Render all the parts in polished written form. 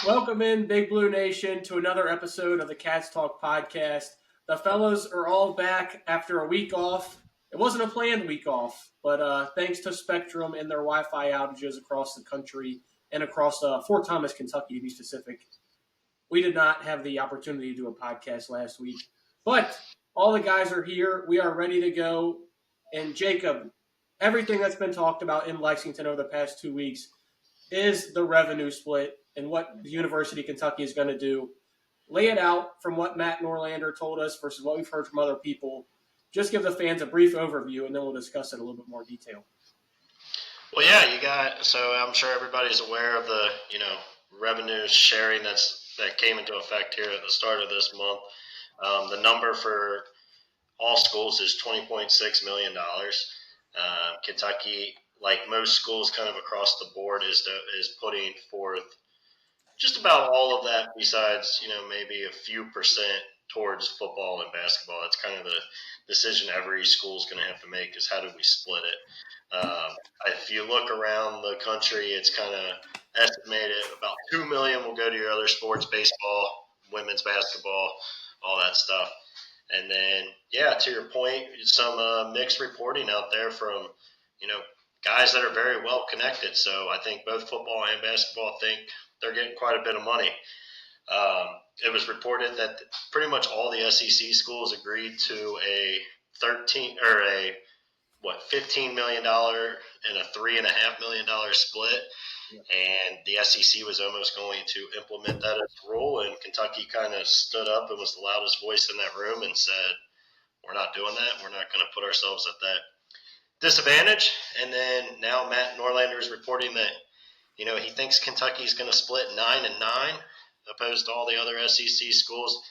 Welcome in, Big Blue Nation, to another episode of the Cats Talk podcast. The fellas are all back after a week off. It wasn't a planned week off, but thanks to Spectrum and their Wi-Fi outages across the country and across Fort Thomas, Kentucky, to be specific, we did not have the opportunity to do a podcast last week. But all the guys are here. We are ready to go. And Jacob, everything that's been talked about in Lexington over the past 2 weeks is the revenue split and what the University of Kentucky is going to do. Lay it out from what Matt Norlander told us versus what we've heard from other people. Just give the fans a brief overview, and then we'll discuss it in a little bit more detail. Well, yeah, so I'm sure everybody's aware of the, revenue sharing that came into effect here at the start of this month. The number for all schools is $20.6 million. Kentucky, like most schools kind of across the board, is putting forth just about all of that besides, maybe a few percent towards football and basketball. That's kind of the decision every school is going to have to make is how do we split it. If you look around the country, it's kind of estimated about $2 million will go to your other sports, baseball, women's basketball, all that stuff. And then, yeah, to your point, some mixed reporting out there from, guys that are very well connected. So I think both football and basketball think they're getting quite a bit of money. It was reported that pretty much all the SEC schools agreed to a $15 million and a $3.5 million split. And the SEC was almost going to implement that as a rule, and Kentucky kind of stood up and was the loudest voice in that room and said, we're not doing that. We're not going to put ourselves at that disadvantage. And then now Matt Norlander is reporting that, he thinks Kentucky's going to split 9-9 opposed to all the other SEC schools.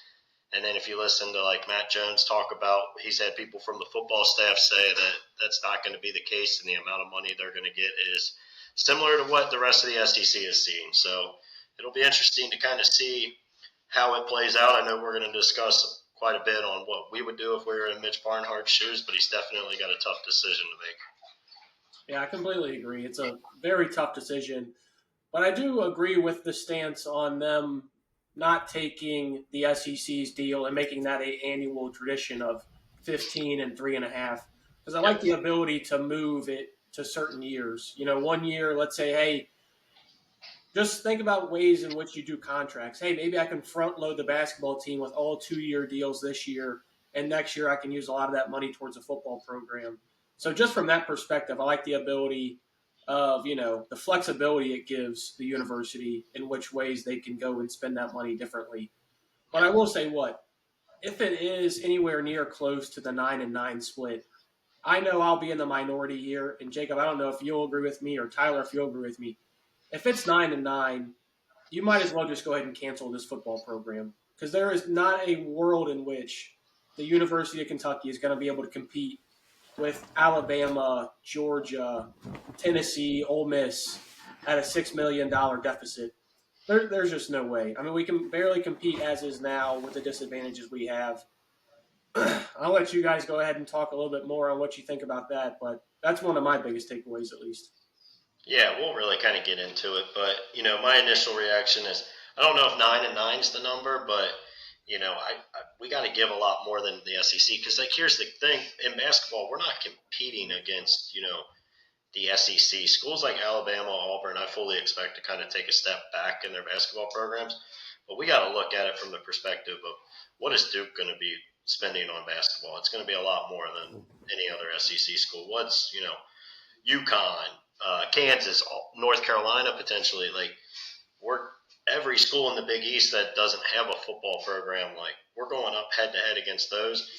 And then if you listen to like Matt Jones talk about, he's had people from the football staff say that that's not going to be the case, and the amount of money they're going to get is similar to what the rest of the SEC is seeing. So it'll be interesting to kind of see how it plays out. I know we're going to discuss quite a bit on what we would do if we were in Mitch Barnhart's shoes, but he's definitely got a tough decision to make. Yeah, I completely agree. It's a very tough decision. But I do agree with the stance on them not taking the SEC's deal and making that an annual tradition of 15 and 3.5. Because I like the ability to move it to certain years. 1 year, let's say, hey, just think about ways in which you do contracts. Hey, maybe I can front load the basketball team with all 2-year deals this year, and next year I can use a lot of that money towards a football program. So just from that perspective, I like the ability of, the flexibility it gives the university in which ways they can go and spend that money differently. But I will say if it is anywhere near close to the 9-9 split, I know I'll be in the minority here. And Jacob, I don't know if you'll agree with me, or Tyler, if you'll agree with me. If it's 9-9, you might as well just go ahead and cancel this football program, because there is not a world in which the University of Kentucky is going to be able to compete with Alabama, Georgia, Tennessee, Ole Miss at a $6 million deficit. There's just no way. I mean, we can barely compete as is now with the disadvantages we have. I'll let you guys go ahead and talk a little bit more on what you think about that, but that's one of my biggest takeaways, at least. Yeah, we'll really kind of get into it, but my initial reaction is I don't know if 9-9 is the number, but we got to give a lot more than the SEC, because here's the thing: in basketball, we're not competing against the SEC schools like Alabama, Auburn. I fully expect to kind of take a step back in their basketball programs, but we got to look at it from the perspective of what is Duke going to be spending on basketball. It's going to be a lot more than any other SEC school. What's UConn, Kansas, North Carolina potentially. Like every school in the Big East that doesn't have a football program, like we're going up head to head against those.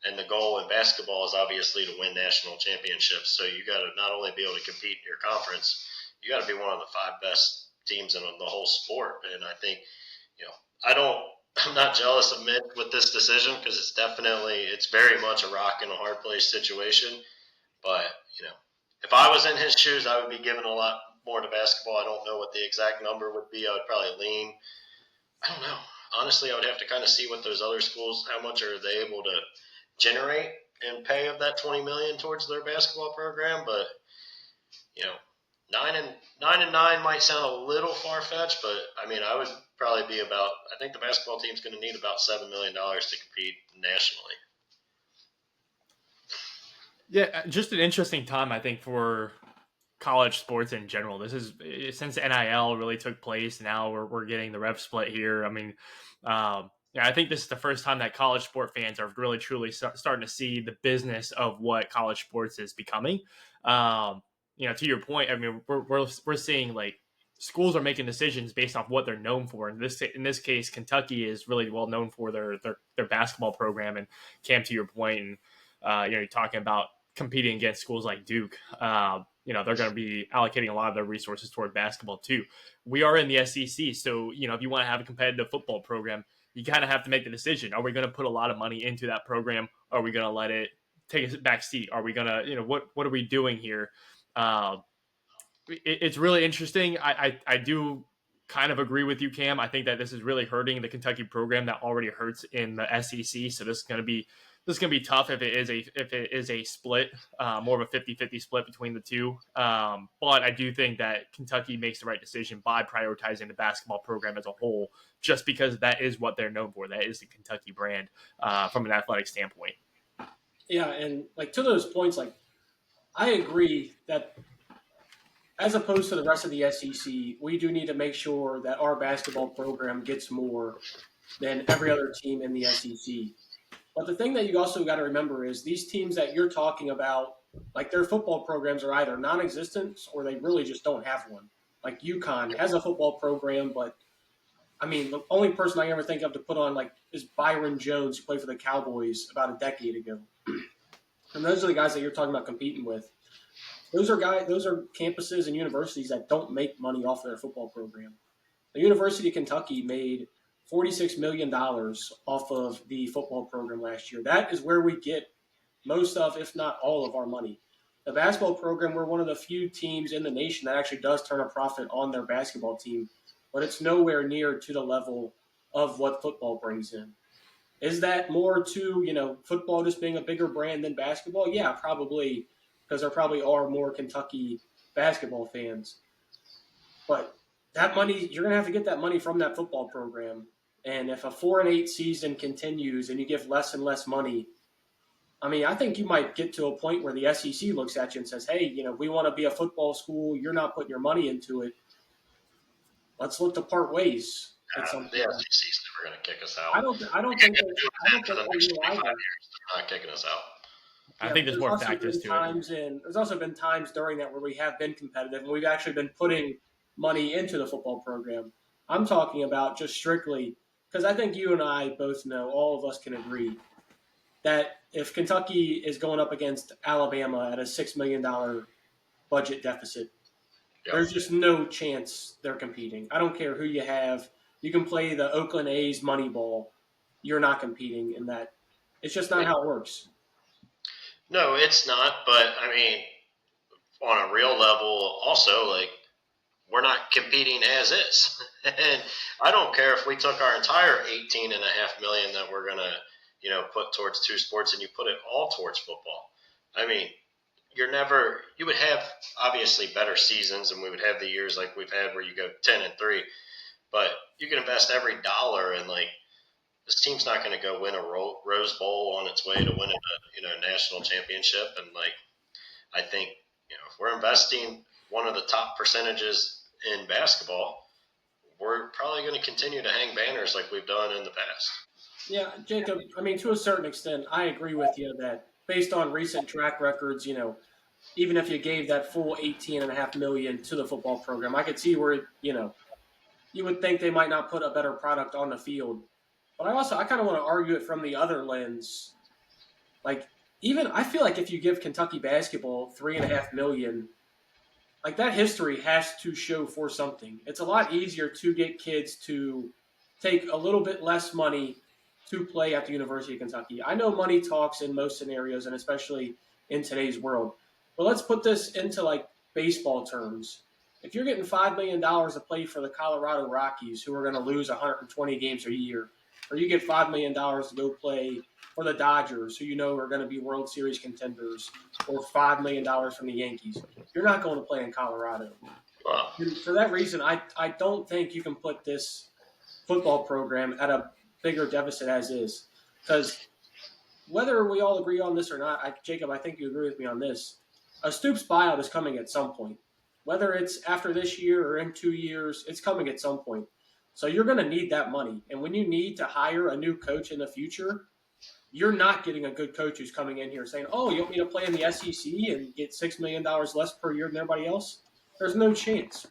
And the goal in basketball is obviously to win national championships. So you got to not only be able to compete in your conference, you got to be one of the 5 best teams in the whole sport. And I think, I'm not jealous of Mitch with this decision, because it's very much a rock and a hard place situation. But, if I was in his shoes, I would be giving a lot more to basketball. I don't know what the exact number would be. I would probably lean. I don't know. Honestly, I would have to kind of see what those other schools, how much are they able to generate and pay of that $20 million towards their basketball program. But, 9-9 might sound a little far fetched, but I mean, I would probably be about. I think the basketball team's going to need about $7 million to compete nationally. Yeah, just an interesting time, I think, for college sports in general. This is since NIL really took place. Now we're getting the rev split here. I mean, yeah, I think this is the first time that college sport fans are really truly starting to see the business of what college sports is becoming. To your point, I mean, we're seeing like schools are making decisions based off what they're known for. In this case, Kentucky is really well known for their basketball program. And Cam, to your point, and you're talking about competing against schools like Duke. They're going to be allocating a lot of their resources toward basketball too. We are in the SEC, so if you want to have a competitive football program, you kind of have to make the decision: are we going to put a lot of money into that program? Or are we going to let it take a back seat? Are we going to, what are we doing here? It's really interesting. I do kind of agree with you, Cam. I think that this is really hurting the Kentucky program that already hurts in the SEC. So this is going to be tough if it is a split, more of a 50-50 split between the two. But I do think that Kentucky makes the right decision by prioritizing the basketball program as a whole, just because that is what they're known for. That is the Kentucky brand from an athletic standpoint. Yeah, and like to those points, like I agree that as opposed to the rest of the SEC, we do need to make sure that our basketball program gets more than every other team in the SEC. But the thing that you also got to remember is these teams that you're talking about, like their football programs are either non-existent or they really just don't have one. Like UConn has a football program, but I mean, the only person I ever think of to put on like is Byron Jones, who played for the Cowboys about a decade ago. And those are the guys that you're talking about competing with. Those are campuses and universities that don't make money off their football program. The University of Kentucky made $46 million off of the football program last year. That is where we get most of, if not all of our money. The basketball program, we're one of the few teams in the nation that actually does turn a profit on their basketball team, but it's nowhere near to the level of what football brings in. Is that more to, football just being a bigger brand than basketball? Yeah, probably, because there probably are more Kentucky basketball fans. But that money, you're going to have to get that money from that football program. And if a 4-8 season continues and you give less and less money, I mean, I think you might get to a point where the SEC looks at you and says, hey, we want to be a football school. You're not putting your money into it. Let's look to part ways. The SEC's never going to kick us out. I don't think for the next 25 years, they're not kicking us out. I think there's more factors to it. There's also been times during that where we have been competitive and we've actually been putting money into the football program. I'm talking about just strictly because I think you and I both know, all of us can agree, that if Kentucky is going up against Alabama at a $6 million budget deficit, there's just no chance they're competing. I don't care who you have. You can play the Oakland A's money ball. You're not competing in that. It's just not how it works. No, it's not. But, I mean, on a real level, also, like, we're not competing as is. And I don't care if we took our entire $18.5 million that we're going to, put towards two sports and you put it all towards football. I mean, you would have obviously better seasons and we would have the years like we've had where you go 10-3, but you can invest every dollar and like, this team's not going to go win a Rose Bowl on its way to winning a national championship. And like, I think, if we're investing one of the top percentages in basketball, we're probably going to continue to hang banners like we've done in the past. Yeah, Jacob, I mean, to a certain extent, I agree with you that based on recent track records, even if you gave that full $18.5 million to the football program, I could see where, you would think they might not put a better product on the field. But I kind of want to argue it from the other lens. Like, even I feel like if you give Kentucky basketball $3.5 million, like that history has to show for something. It's a lot easier to get kids to take a little bit less money to play at the University of Kentucky. I know money talks in most scenarios, and especially in today's world. But let's put this into like baseball terms. If you're getting $5 million to play for the Colorado Rockies, who are going to lose 120 games a year, or you get $5 million to go play for the Dodgers, who you know are going to be World Series contenders, or $5 million from the Yankees, you're not going to play in Colorado. Well, And for that reason, I don't think you can put this football program at a bigger deficit as is. Because whether we all agree on this or not, Jacob, I think you agree with me on this. A Stoops buyout is coming at some point. Whether it's after this year or in 2 years, it's coming at some point. So you're going to need that money. And when you need to hire a new coach in the future, you're not getting a good coach who's coming in here saying, "Oh, you want me to play in the SEC and get $6 million less per year than everybody else?" There's no chance.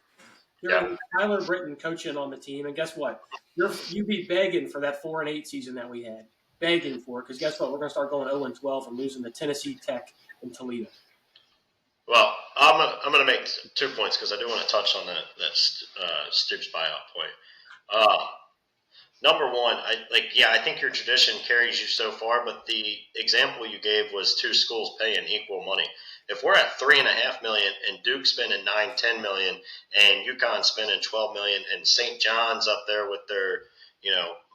You're yeah. going to get Tyler Britton coaching on the team, and guess what? You'd be begging for that 4-8 season that we had, begging for it, because guess what? We're going to start going 0-12 and losing to Tennessee Tech and Toledo. Well, I'm gonna make 2 points because I do want to touch on that Stoops buyout point. Number one, I think your tradition carries you so far, but the example you gave was two schools paying equal money. If we're at $3.5 million and Duke spending 9-10 million and UConn spending 12 million and St. John's up there with their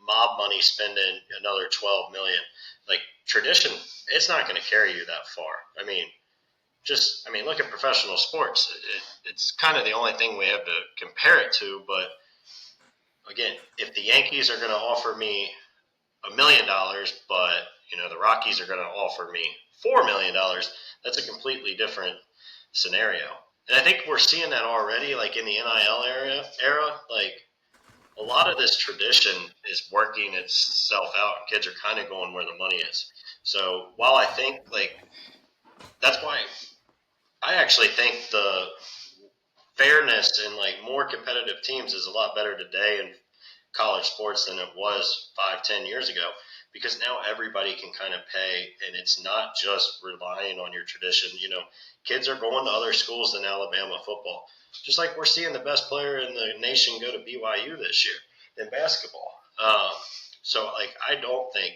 mob money spending another 12 million, like tradition, it's not going to carry you that far. Look at professional sports. It's kind of the only thing we have to compare it to, but again, if the Yankees are going to offer me $1 million, but the Rockies are going to offer me $4 million, that's a completely different scenario. And I think we're seeing that already, like in the NIL era. Like a lot of this tradition is working itself out, and kids are kind of going where the money is. So while I think that's why I actually think the fairness and more competitive teams is a lot better today in college sports than it was 5-10 years ago, because now everybody can kind of pay, and it's not just relying on your tradition. Kids are going to other schools than Alabama football, just like we're seeing the best player in the nation go to BYU this year in basketball. I don't think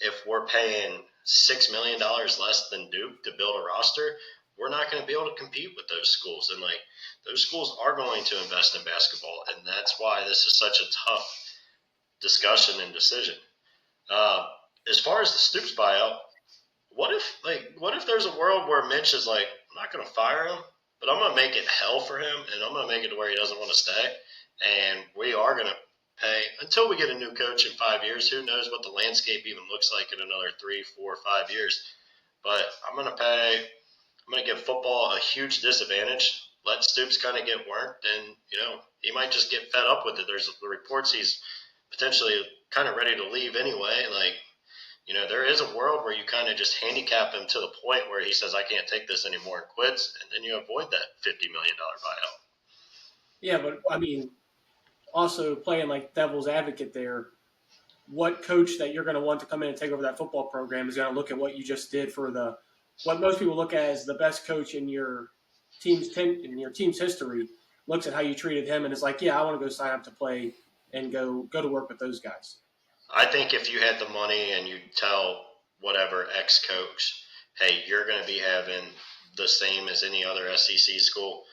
if we're paying $6 million less than Duke to build a roster, we're not going to be able to compete with those schools. And those schools are going to invest in basketball, and that's why this is such a tough discussion and decision. As far as the Stoops buyout, what if there's a world where Mitch is like, I'm not going to fire him, but I'm going to make it hell for him, and I'm going to make it to where he doesn't want to stay, and we are going to pay until we get a new coach in 5 years. Who knows what the landscape even looks like in another 3, 4, 5 years? But I'm going to give football a huge disadvantage. Let Stoops kind of get worked, and he might just get fed up with it. There's the reports he's potentially kind of ready to leave anyway. There is a world where you kind of just handicap him to the point where he says, I can't take this anymore, and quits, and then you avoid that $50 million buyout. Yeah, but also playing like devil's advocate there, what coach that you're going to want to come in and take over that football program is going to look at what you just did for what most people look at as the best coach in your team's history, looks at how you treated him and is like, yeah, I want to go sign up to play and go to work with those guys. I think if you had the money and you tell whatever ex-coach, hey, you're going to be having the same as any other SEC school,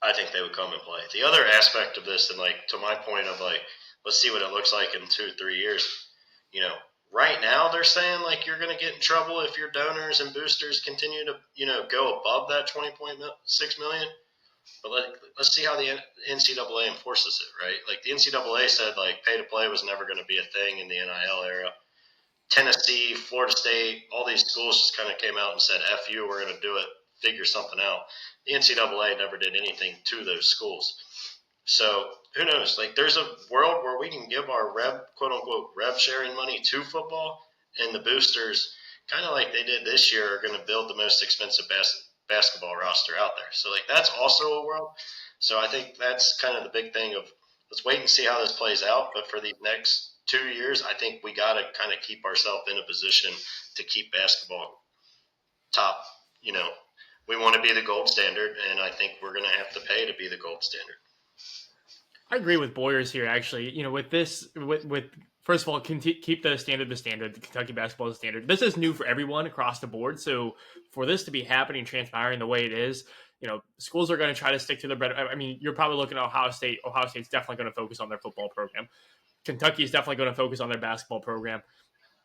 I think they would come and play. The other aspect of this, and to my point of let's see what it looks like in 2-3 years. Right now they're saying you're going to get in trouble if your donors and boosters continue to go above that 20.6 million. But let's see how the NCAA enforces it, right? The NCAA said pay to play was never going to be a thing in the NIL era. Tennessee, Florida State, all these schools just kind of came out and said, F you, we're going to do it, figure something out. The NCAA never did anything to those schools. So who knows? There's a world where we can give our quote unquote rev sharing money to football, and the boosters, kind of like they did this year, are going to build the most expensive basketball roster out there. So that's also a world. So I think that's kind of the big thing of let's wait and see how this plays out. But for the next 2 years, I think we got to kind of keep ourselves in a position to keep basketball top. We want to be the gold standard, and I think we're going to have to pay to be the gold standard. I agree with Boyers here, actually. With this, with first of all, keep the standard. The Kentucky basketball is standard. This is new for everyone across the board. So for this to be happening, transpiring the way it is, schools are going to try to stick to their bread. You're probably looking at Ohio State. Ohio State's definitely going to focus on their football program. Kentucky is definitely going to focus on their basketball program.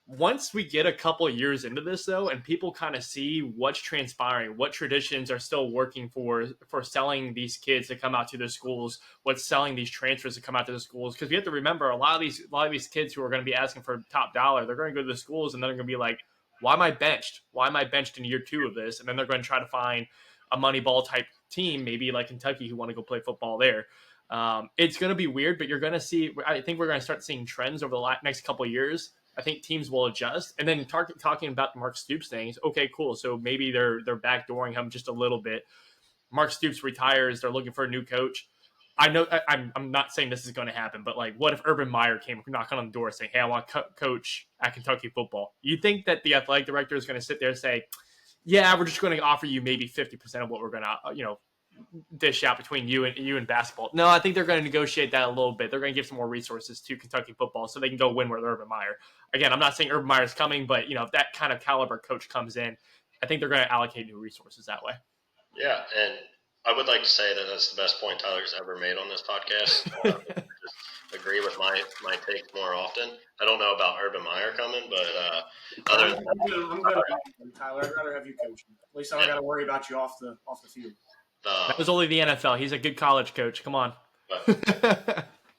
Once we get a couple of years into this, though, and people kind of see what's transpiring, what traditions are still working for selling these kids to come out to their schools, what's selling these transfers to come out to the schools, because we have to remember a lot of these kids who are going to be asking for top dollar, they're going to go to the schools and they're going to be like, why am I benched? Why am I benched in year 2 of this? And then they're going to try to find a money ball type team, maybe like Kentucky, who want to go play football there. It's going to be weird, but you're going to see. I think we're going to start seeing trends over the next couple of years. I think teams will adjust. And then talking about the Mark Stoops things, okay, cool. So maybe they're backdooring him just a little bit. Mark Stoops retires. They're looking for a new coach. I know I'm not saying this is going to happen, but like, what if Urban Meyer came knocking on the door saying, "Hey, I want to coach at Kentucky football"? You think that the athletic director is going to sit there and say, "Yeah, we're just going to offer you maybe 50% of what we're going to, dish out between you and basketball"? No, I think they're going to negotiate that a little bit. They're going to give some more resources to Kentucky football so they can go win with Urban Meyer. Again, I'm not saying Urban Meyer is coming, but if that kind of caliber coach comes in, I think they're going to allocate new resources that way. Yeah, and I would like to say that that's the best point Tyler's ever made on this podcast. I just agree with my take more often. I don't know about Urban Meyer coming, but other than I'm gonna Tyler. I'd rather have you coaching. At least I don't got to worry about you off the field. That was only the NFL. He's a good college coach. Come on. But,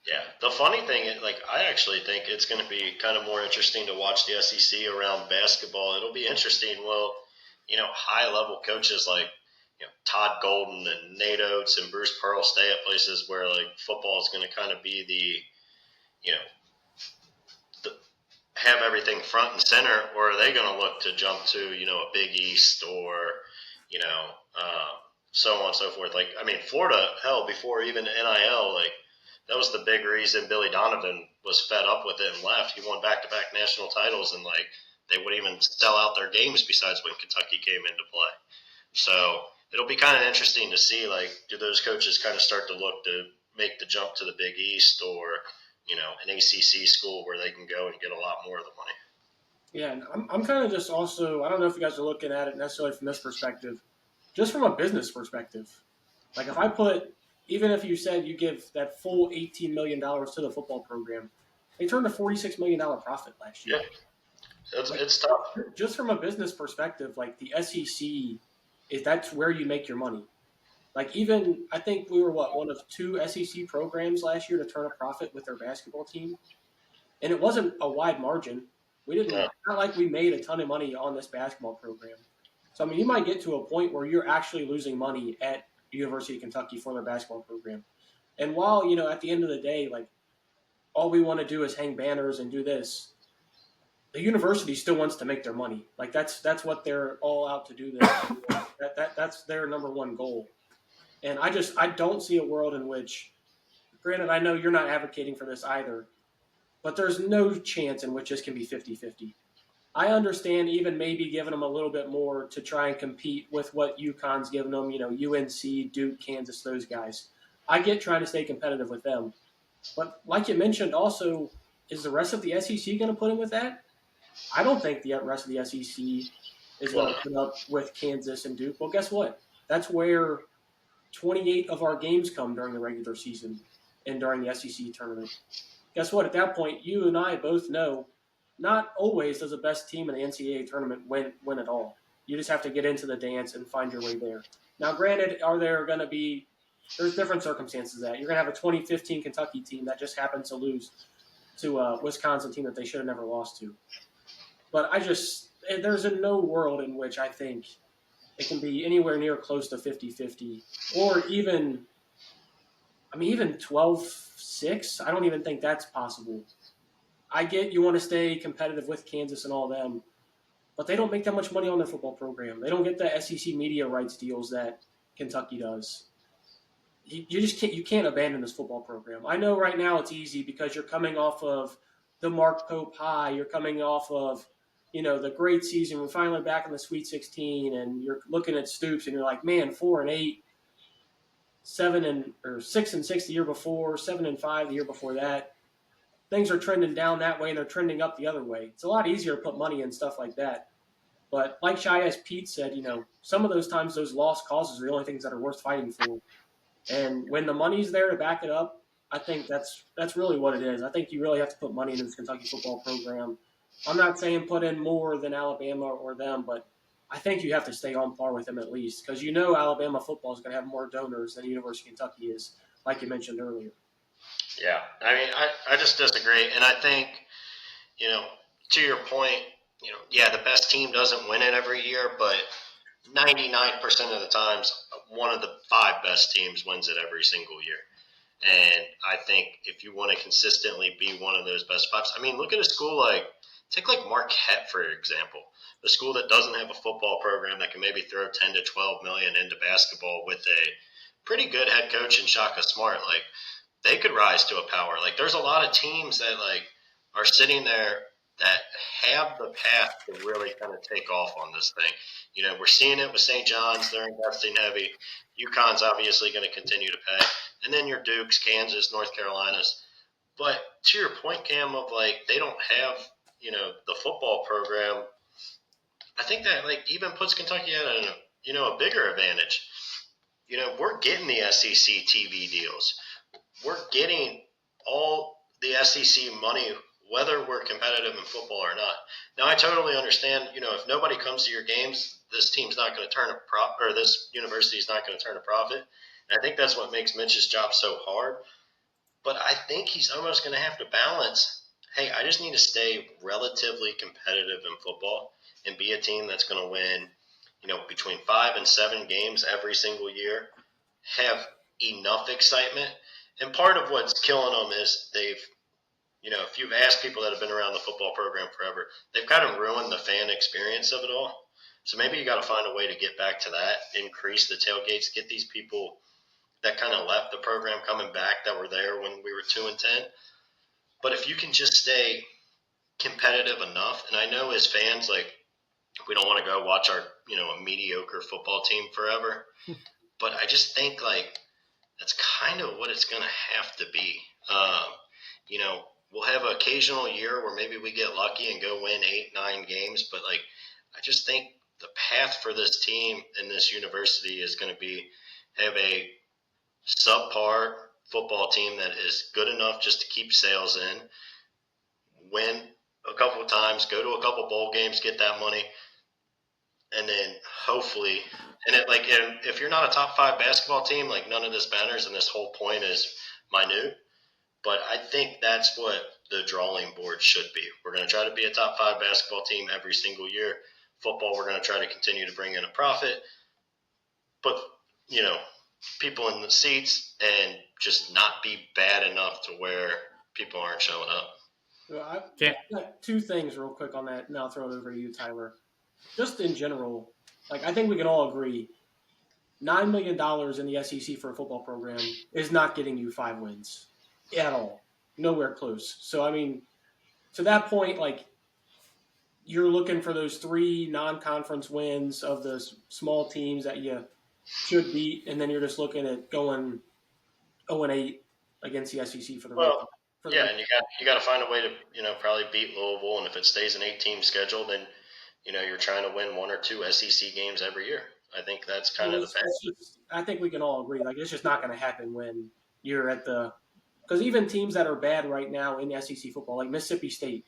yeah, the funny thing is, like, I actually think it's going to be kind of more interesting to watch the SEC around basketball. It'll be interesting. Well, high-level coaches like Todd Golden and Nate Oates and Bruce Pearl stay at places where like football is going to kind of be have everything front and center, or are they going to look to jump to a Big East or so on and so forth? Like, I mean, Florida, hell, before even NIL, like, that was the big reason Billy Donovan was fed up with it and left. He won back-to-back national titles, and like they wouldn't even sell out their games besides when Kentucky came into play. So it'll be kind of interesting to see, like, do those coaches kind of start to look to make the jump to the Big East or an ACC school where they can go and get a lot more of the money. Yeah, and I'm kind of just also, I don't know if you guys are looking at it necessarily from this perspective, just from a business perspective. Like, if I even if you said you give that full $18 million to the football program, they turned a $46 million profit last year. Yeah, it's tough. Just from a business perspective, like the SEC, that's where you make your money. Like, even, I think we were, one of 2 SEC programs last year to turn a profit with their basketball team. And it wasn't a wide margin. Not like we made a ton of money on this basketball program. So, I mean, you might get to a point where you're actually losing money at University of Kentucky for their basketball program. And while, at the end of the day, like, all we want to do is hang banners and do this, the university still wants to make their money. Like, that's what they're all out to do. That's their number one goal. And I don't see a world in which, granted, I know you're not advocating for this either, but there's no chance in which this can be 50-50. I understand even maybe giving them a little bit more to try and compete with what UConn's giving them, UNC, Duke, Kansas, those guys. I get trying to stay competitive with them. But like you mentioned also, is the rest of the SEC going to put in with that? I don't think the rest of the SEC is going to put up with Kansas and Duke. Well, guess what? That's where 28 of our games come during the regular season and during the SEC tournament. Guess what? At that point, you and I both know not always does the best team in the NCAA tournament win at all. You just have to get into the dance and find your way there. Now, granted, there's different circumstances that you're going to have a 2015 Kentucky team that just happens to lose to a Wisconsin team that they should have never lost to. But there's no world in which I think it can be anywhere near close to 50-50 or even 12-6. I don't even think that's possible. I get you want to stay competitive with Kansas and all them, but they don't make that much money on their football program. They don't get the SEC media rights deals that Kentucky does. You can't abandon this football program. I know right now it's easy because you're coming off of the Mark Pope high. You're coming off of the great season. We're finally back in the Sweet 16, and you're looking at Stoops, and you're like, man, 4-8, 6-6 the year before, 7-5 the year before that. Things are trending down that way, and they're trending up the other way. It's a lot easier to put money in stuff like that. But like Shy Pete said, some of those times those lost causes are the only things that are worth fighting for. And when the money's there to back it up, I think that's really what it is. I think you really have to put money into this Kentucky football program. I'm not saying put in more than Alabama or them, but I think you have to stay on par with them at least because Alabama football is going to have more donors than University of Kentucky is, like you mentioned earlier. Yeah, I mean, I just disagree, and I think to your point, yeah, the best team doesn't win it every year, but 99% of the times, one of the five best teams wins it every single year. And I think if you want to consistently be one of those best fives, I mean, look at a school take Marquette, for example, a school that doesn't have a football program that can maybe throw 10 to 12 million into basketball with a pretty good head coach in Shaka Smart. Like, they could rise to a power. Like, there's a lot of teams that are sitting there that have the path to really kind of take off on this thing. We're seeing it with St. John's. They're investing heavy. UConn's obviously going to continue to pay. And then your Dukes, Kansas, North Carolinas. But to your point, Cam, of they don't have, the football program, I think that even puts Kentucky at a bigger advantage. We're getting the SEC TV deals. We're getting all the SEC money, whether we're competitive in football or not. Now, I totally understand, if nobody comes to your games, this team's not going to turn a profit, or this university is not going to turn a profit. And I think that's what makes Mitch's job so hard. But I think he's almost going to have to balance, hey, I just need to stay relatively competitive in football and be a team that's going to win, between 5 and 7 games every single year, have enough excitement. And part of what's killing them is they've, if you've asked people that have been around the football program forever, they've kind of ruined the fan experience of it all. So maybe you got to find a way to get back to that, increase the tailgates, get these people that kind of left the program coming back that were there when we were 2-10. But if you can just stay competitive enough, and I know as fans, we don't want to go watch our, a mediocre football team forever. But I just think that's kind of what it's going to have to be. We'll have an occasional year where maybe we get lucky and go win 8-9 games. But I just think the path for this team and this university is going to be have a subpar football team that is good enough just to keep sales in, win a couple of times, go to a couple bowl games, get that money, and then hopefully, and if you're not a top 5 basketball team, none of this matters, and this whole point is minute. But I think that's what the drawing board should be. We're going to try to be a top 5 basketball team every single year. Football, we're going to try to continue to bring in a profit, put people in the seats, and just not be bad enough to where people aren't showing up. Well, I've got 2 things real quick on that, and I'll throw it over to you, Tyler. Just in general, I think we can all agree, $9 million in the SEC for a football program is not getting you 5 wins at all. Nowhere close. So, I mean, to that point, you're looking for those 3 non-conference wins of the small teams that you should beat, and then you're just looking at going 0-8 against the SEC for the well, and you got to find a way to probably beat Louisville, and if it stays an 8-team schedule, then you're trying to win 1 or 2 SEC games every year. I think that's kind of the path. I think we can all agree. It's just not going to happen when you're at because even teams that are bad right now in SEC football, like Mississippi State,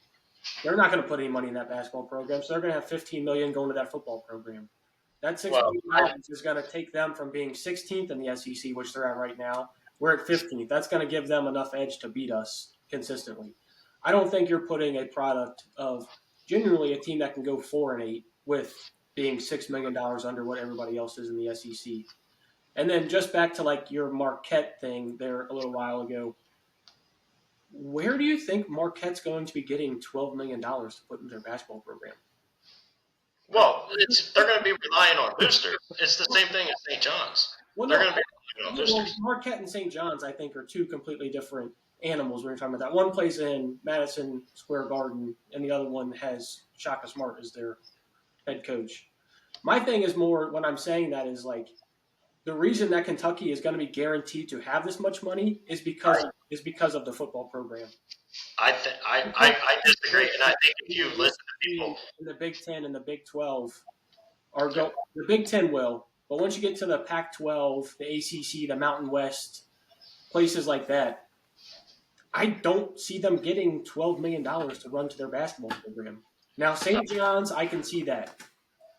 they're not going to put any money in that basketball program, so they're going to have $15 million going to that football program. That $6 million is going to take them from being 16th in the SEC, which they're at right now. We're at 15th. That's going to give them enough edge to beat us consistently. I don't think you're putting a product of genuinely a team that can go 4-8 with being $6 million under what everybody else is in the SEC. And then just back to your Marquette thing there a little while ago. Where do you think Marquette's going to be getting $12 million to put in their basketball program? Well, they're going to be relying on boosters. It's the same thing as St. John's. They're going to be relying on boosters. Marquette and St. John's, I think, are 2 completely different animals when you're talking about that. One plays in Madison Square Garden, and the other one has Shaka Smart as their head coach. My thing is more when I'm saying that is the reason that Kentucky is going to be guaranteed to have this much money is because of the football program. I disagree, and I think if you listen to people in the Big 10 and the Big 12 the Big 10 will, but once you get to the Pac-12, the ACC, the Mountain West, places like that, I don't see them getting $12 million to run to their basketball program. Now, St. John's, I can see that.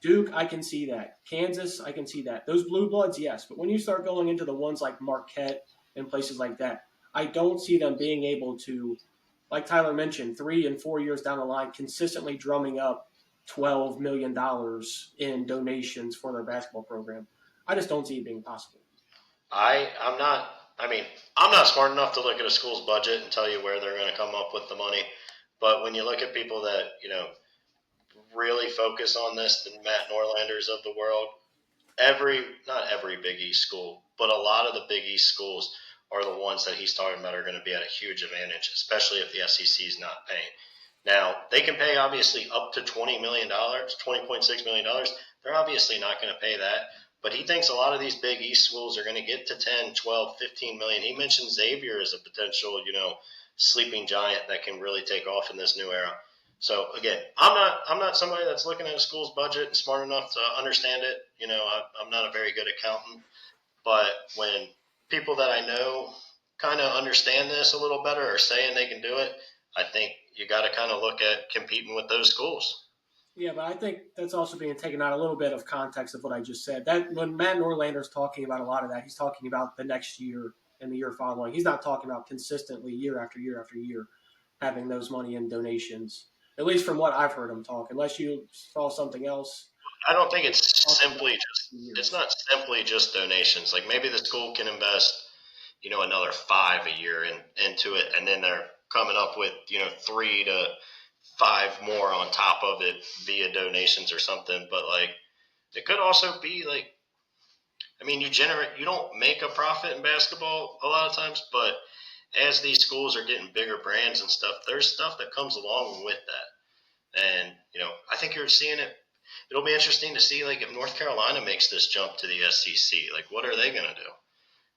Duke, I can see that. Kansas, I can see that. Those blue bloods, yes. But when you start going into the ones like Marquette and places like that, I don't see them being able to, like Tyler mentioned, 3 and 4 years down the line, consistently drumming up $12 million in donations for their basketball program. I just don't see it being possible. I'm not. I mean, I'm not smart enough to look at a school's budget and tell you where they're going to come up with the money. But when you look at people that really focus on this, the Matt Norlanders of the world, not every Big East school, but a lot of the Big East schools are the ones that he's talking about are going to be at a huge advantage, especially if the SEC is not paying. Now, they can pay obviously up to $20 million, $20.6 million. They're obviously not going to pay that. But he thinks a lot of these Big East schools are going to get to 10, 12, 15 million. He mentioned Xavier as a potential, sleeping giant that can really take off in this new era. So again, I'm not somebody that's looking at a school's budget and smart enough to understand it. I'm not a very good accountant, but when people that I know kind of understand this a little better or saying they can do it, I think you got to kind of look at competing with those schools. Yeah, but I think that's also being taken out a little bit of context of what I just said. That when Matt Norlander's talking about a lot of that, he's talking about the next year and the year following. He's not talking about consistently year after year after year having those money in donations. At least from what I've heard him talk. Unless you saw something else. I don't think it's not simply just donations. Like maybe the school can invest, another 5 a year into it, and then they're coming up with 3 to 5 more on top of it via donations or something. But like it could also be like, I mean, you don't make a profit in basketball a lot of times, but as these schools are getting bigger brands and stuff, there's stuff that comes along with that. And, I think you're seeing it. It'll be interesting to see, like, if North Carolina makes this jump to the SEC, like, what are they going to do?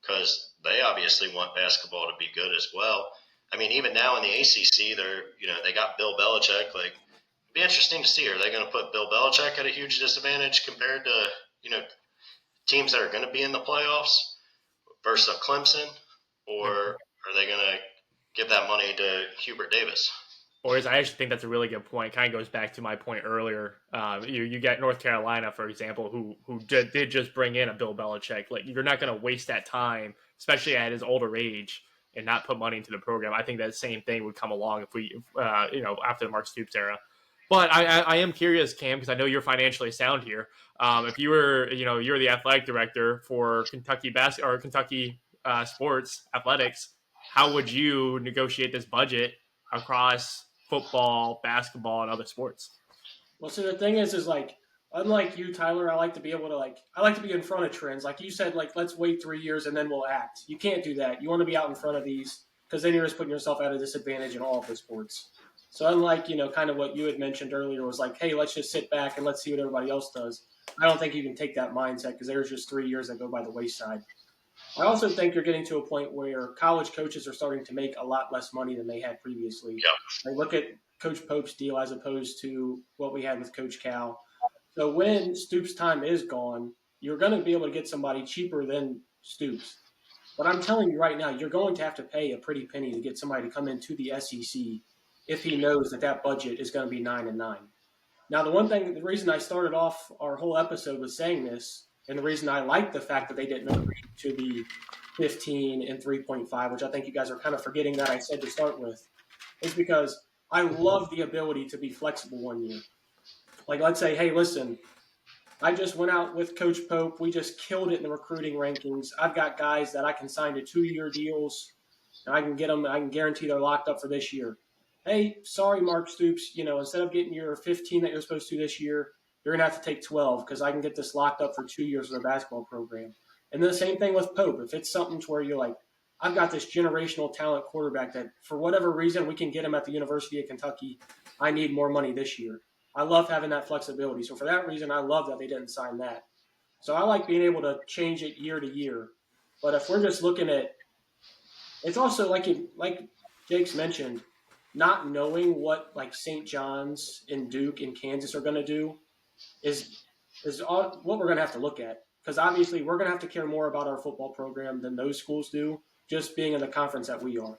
Because they obviously want basketball to be good as well. I mean, even now in the ACC, they got Bill Belichick. Like, it'd be interesting to see. Are they going to put Bill Belichick at a huge disadvantage compared to, teams that are going to be in the playoffs versus Clemson? Or are they going to give that money to Hubert Davis? Or I actually think that's a really good point. Kind of goes back to my point earlier. You get North Carolina, for example, who did just bring in a Bill Belichick. Like you're not going to waste that time, especially at his older age, and not put money into the program. I think that same thing would come along after the Mark Stoops era. But I am curious, Cam, because I know you're financially sound here. If you were, you're the athletic director for Kentucky Kentucky sports athletics, how would you negotiate this budget across football, basketball, and other sports? Well, so the thing is like, unlike you, Tyler, I like to be able to I like to be in front of trends. Like you said, like let's wait 3 years and then we'll act. You can't do that. You want to be out in front of these because then you're just putting yourself at a disadvantage in all of the sports. So unlike kind of what you had mentioned earlier was like, hey, let's just sit back and let's see what everybody else does. I don't think you can take that mindset because there's just 3 years that go by the wayside. I also think you're getting to a point where college coaches are starting to make a lot less money than they had previously. Yeah. Like look at Coach Pope's deal as opposed to what we had with Coach Cal. So when Stoops' time is gone, you're going to be able to get somebody cheaper than Stoops. But I'm telling you right now, you're going to have to pay a pretty penny to get somebody to come into the SEC if he knows that budget is going to be 9-9. Now, the reason I started off our whole episode with saying this, and the reason I like the fact that they didn't agree to the 15 and 3.5, which I think you guys are kind of forgetting that I said to start with, is because I love the ability to be flexible 1 year. Like, let's say, hey, listen, I just went out with Coach Pope. We just killed it in the recruiting rankings. I've got guys that I can sign to 2-year deals, and I can get them. I can guarantee they're locked up for this year. Hey, sorry, Mark Stoops. Instead of getting your 15 that you're supposed to this year, you're going to have to take 12 because I can get this locked up for 2 years with a basketball program. And then the same thing with Pope. If it's something to where you're like, I've got this generational talent quarterback that for whatever reason we can get him at the University of Kentucky, I need more money this year. I love having that flexibility. So for that reason, I love that they didn't sign that. So I like being able to change it year to year. But if we're just looking at, it's also like Jake's mentioned, not knowing what like St. John's and Duke and Kansas are going to do is what we're going to have to look at. Because obviously we're going to have to care more about our football program than those schools do, just being in the conference that we are.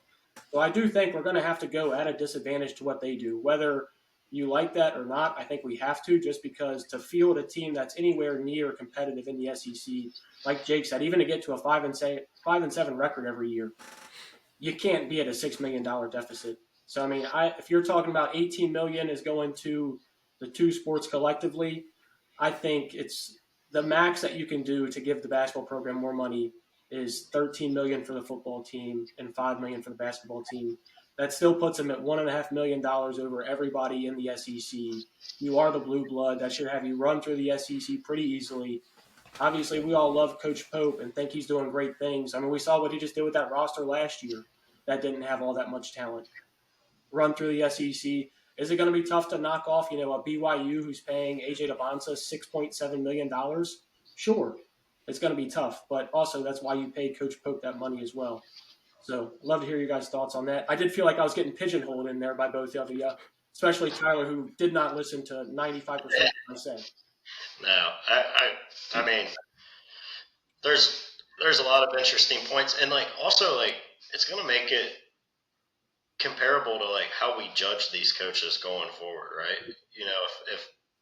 So I do think we're going to have to go at a disadvantage to what they do. Whether you like that or not, I think we have to, just because to field a team that's anywhere near competitive in the SEC, like Jake said, even to get to a 5-7 record every year, you can't be at a $6 million deficit. So I mean, if you're talking about 18 million is going to the two sports collectively, I think it's the max that you can do to give the basketball program more money is 13 million for the football team and 5 million for the basketball team. That still puts them at $1.5 million over everybody in the SEC. You are the blue blood. That should have you run through the SEC pretty easily. Obviously, we all love Coach Pope and think he's doing great things. I mean, we saw what he just did with that roster last year that didn't have all that much talent. Run through the SEC. Is it going to be tough to knock off, a BYU who's paying AJ Devonsa $6.7 million? Sure, it's going to be tough, but also that's why you pay Coach Pope that money as well. So, I'd love to hear you guys' thoughts on that. I did feel like I was getting pigeonholed in there by both of you, especially Tyler, who did not listen to 95% of what I said. No, I mean, there's a lot of interesting points, and like also like it's going to make it comparable to like how we judge these coaches going forward, right? You know,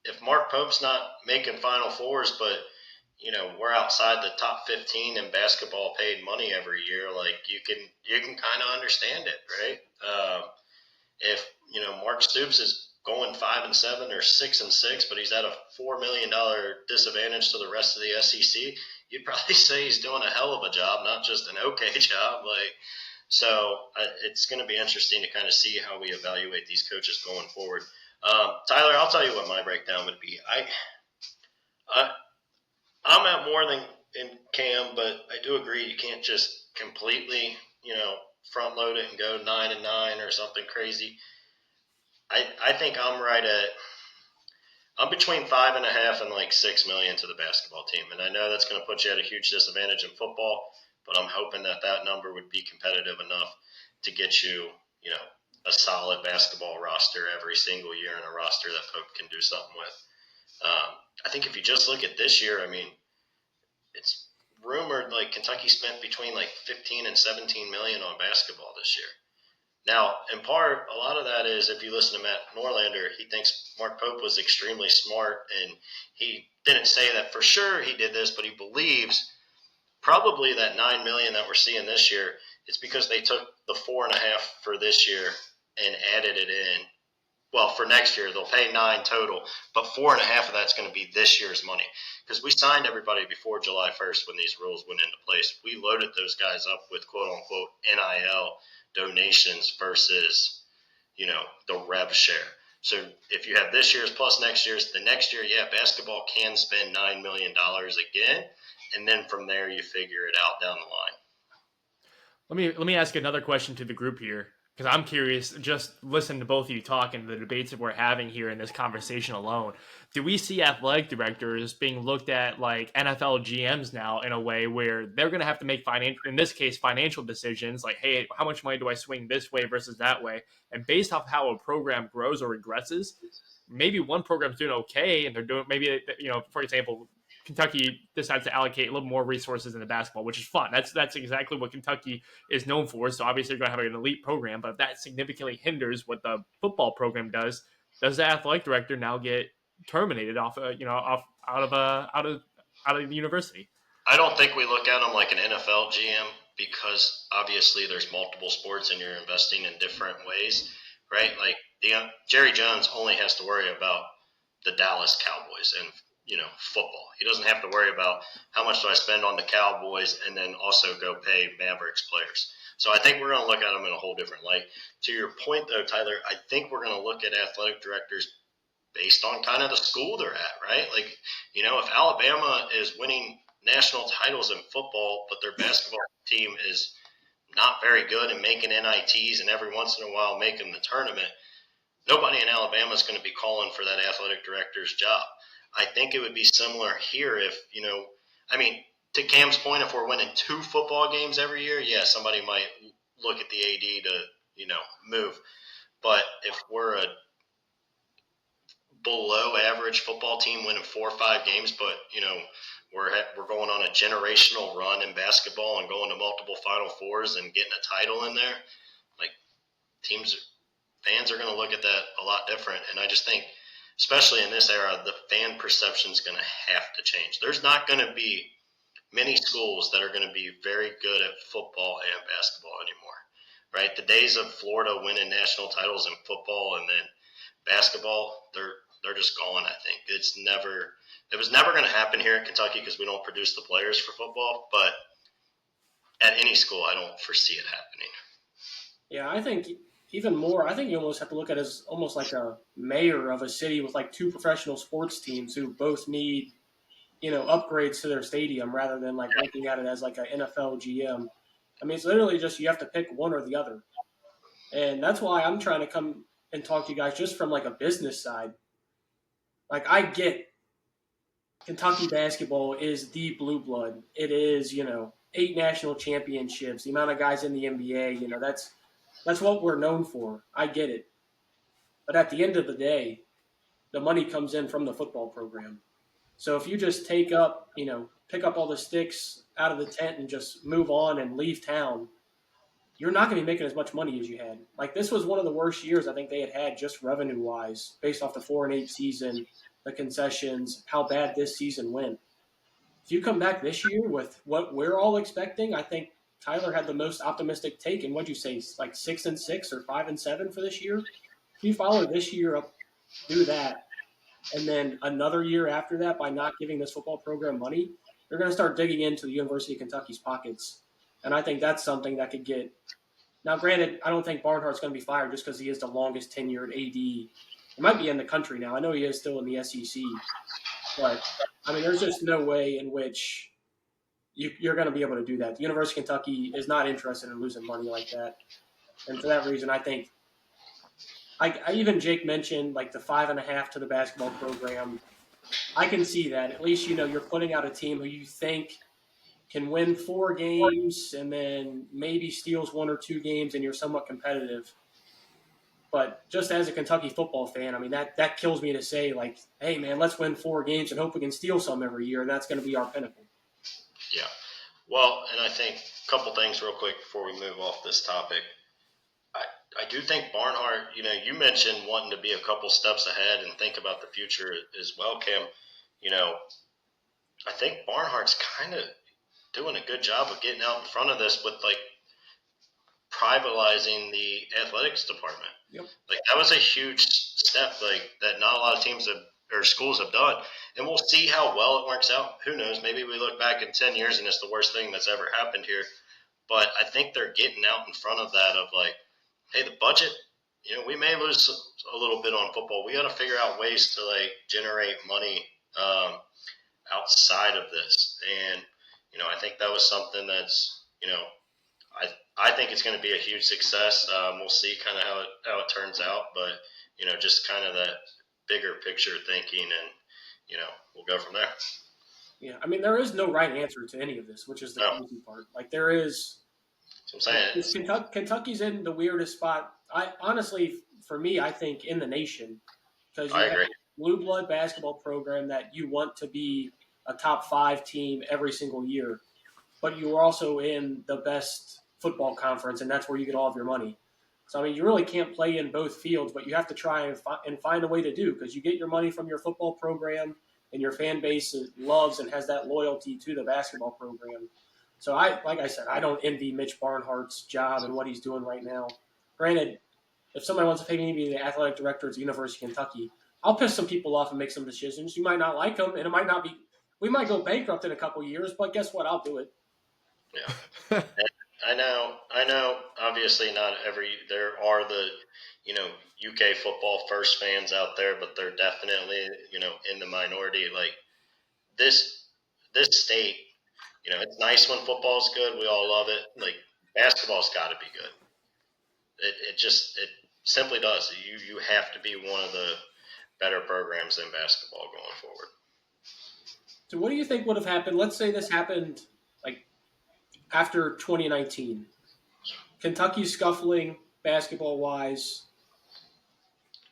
if Mark Pope's not making Final Fours, but we're outside the top 15 in basketball paid money every year, like you can kind of understand it, right? If Mark Stoops is going 5-7 or 6-6, but he's at a $4 million disadvantage to the rest of the SEC, you'd probably say he's doing a hell of a job, not just an okay job. So it's going to be interesting to kind of see how we evaluate these coaches going forward. Tyler, I'll tell you what my breakdown would be. I'm at more than in Cam, but I do agree you can't just completely, front load it and go 9-9 or something crazy. I think I'm between 5.5 and like 6 million to the basketball team, and I know that's going to put you at a huge disadvantage in football, but I'm hoping that number would be competitive enough to get you, a solid basketball roster every single year and a roster that Pope can do something with. I think if you just look at this year, I mean, it's rumored like Kentucky spent between like 15 and 17 million on basketball this year. Now, in part, a lot of that is if you listen to Matt Norlander, he thinks Mark Pope was extremely smart, and he didn't say that for sure he did this, but he believes probably that 9 million that we're seeing this year is because they took the 4.5 for this year and added it in. Well, for next year, they'll pay 9 total, but 4.5 of that's going to be this year's money. Because we signed everybody before July 1st when these rules went into place. We loaded those guys up with quote-unquote NIL donations versus, the rev share. So if you have this year's plus next year's, the next year, yeah, basketball can spend $9 million again, and then from there you figure it out down the line. Let me ask another question to the group here, because I'm curious, just listen to both of you talk and the debates that we're having here in this conversation alone. Do we see athletic directors being looked at like NFL GMs now in a way where they're going to have to make financial decisions like, hey, how much money do I swing this way versus that way? And based off how a program grows or regresses, maybe one program's doing okay and they're doing maybe, for example, Kentucky decides to allocate a little more resources in the basketball, which is fun. That's exactly what Kentucky is known for. So obviously they're going to have an elite program, but if that significantly hinders what the football program does the athletic director now get terminated out of the university? I don't think we look at them like an NFL GM because obviously there's multiple sports and you're investing in different ways, right? Like Jerry Jones only has to worry about the Dallas Cowboys and football. He doesn't have to worry about how much do I spend on the Cowboys and then also go pay Mavericks players. So I think we're going to look at them in a whole different light. To your point, though, Tyler, I think we're going to look at athletic directors based on kind of the school they're at, right? Like, if Alabama is winning national titles in football, but their basketball team is not very good and making NITs and every once in a while making the tournament, nobody in Alabama is going to be calling for that athletic director's job. I think it would be similar here if, to Cam's point, if we're winning 2 football games every year, yeah, somebody might look at the AD to, move. But if we're a below average football team winning 4 or 5 games, but, we're going on a generational run in basketball and going to multiple Final Fours and getting a title in there, like fans are going to look at that a lot different. And I just think, especially in this era, the fan perception is going to have to change. There's not going to be many schools that are going to be very good at football and basketball anymore, right? The days of Florida winning national titles in football and then basketball, they're just gone. I think it was never going to happen here in Kentucky because we don't produce the players for football. But at any school, I don't foresee it happening. Yeah, I think even more. I think you almost have to look at it as almost like a mayor of a city with like two professional sports teams who both need upgrades to their stadium rather than like looking at it as like an NFL GM. I mean, it's literally just you have to pick one or the other, and that's why I'm trying to come and talk to you guys just from like a business side. Like I get Kentucky basketball is the blue blood. It is 8 national championships, the amount of guys in the NBA. That's what we're known for. I get it, but at the end of the day, the money comes in from the football program. So if you just pick up all the sticks out of the tent and just move on and leave town, you're not going to be making as much money as you had. Like this was one of the worst years I think they had just revenue wise, based off the 4-8 season, the concessions, how bad this season went. If you come back this year with what we're all expecting, I think Tyler had the most optimistic take. And what'd you say, like 6-6 or 5-7 for this year? If you follow this year up, do that, and then another year after that by not giving this football program money, they're going to start digging into the University of Kentucky's pockets. And I think that's something that could get. Now, granted, I don't think Barnhart's going to be fired just because he is the longest tenured AD. He might be in the country now. I know he is still in the SEC. But, I mean, there's just no way in which you're going to be able to do that. The University of Kentucky is not interested in losing money like that. And for that reason, I think I even Jake mentioned like the 5.5 to the basketball program. I can see that. At least you're putting out a team who you think can win 4 games and then maybe steals 1 or 2 games, and you're somewhat competitive. But just as a Kentucky football fan, I mean that kills me to say like, hey man, let's win 4 games and hope we can steal some every year, and that's going to be our pinnacle. Yeah. Well, and I think a couple things real quick before we move off this topic. I do think Barnhart, you mentioned wanting to be a couple steps ahead and think about the future as well, Cam. I think Barnhart's kind of doing a good job of getting out in front of this with like privatizing the athletics department. Yep. Like that was a huge step, like that not a lot of teams have or schools have done. And we'll see how well it works out. Who knows? Maybe we look back in 10 years and it's the worst thing that's ever happened here. But I think they're getting out in front of that of like, hey, the budget, we may lose a little bit on football. We got to figure out ways to like generate money outside of this. And, I think that was something that's, I think it's going to be a huge success. We'll see kind of how it turns out, but just kind of that bigger picture thinking, and we'll go from there. Yeah, I mean there is no right answer to any of this, which is the crazy part. Like there is. So I'm saying Kentucky's in the weirdest spot. I honestly, for me, I think in the nation, because you have a blue blood basketball program that you want to be a top 5 team every single year, but you are also in the best football conference, and that's where you get all of your money. So I mean, you really can't play in both fields, but you have to try and find a way to do, because you get your money from your football program, and your fan base loves and has that loyalty to the basketball program. So like I said, I don't envy Mitch Barnhart's job and what he's doing right now. Granted, if somebody wants to pay me to be the athletic director at the University of Kentucky, I'll piss some people off and make some decisions. You might not like them, and it might not be. We might go bankrupt in a couple of years, but guess what? I'll do it. Yeah, I know. Obviously, not every. There are the, UK football first fans out there, but they're definitely, in the minority. Like this state. It's nice when football's good. We all love it. Like basketball's got to be good. It simply does. You have to be one of the better programs in basketball going forward. So what do you think would have happened? Let's say this happened like after 2019. Kentucky's scuffling basketball wise.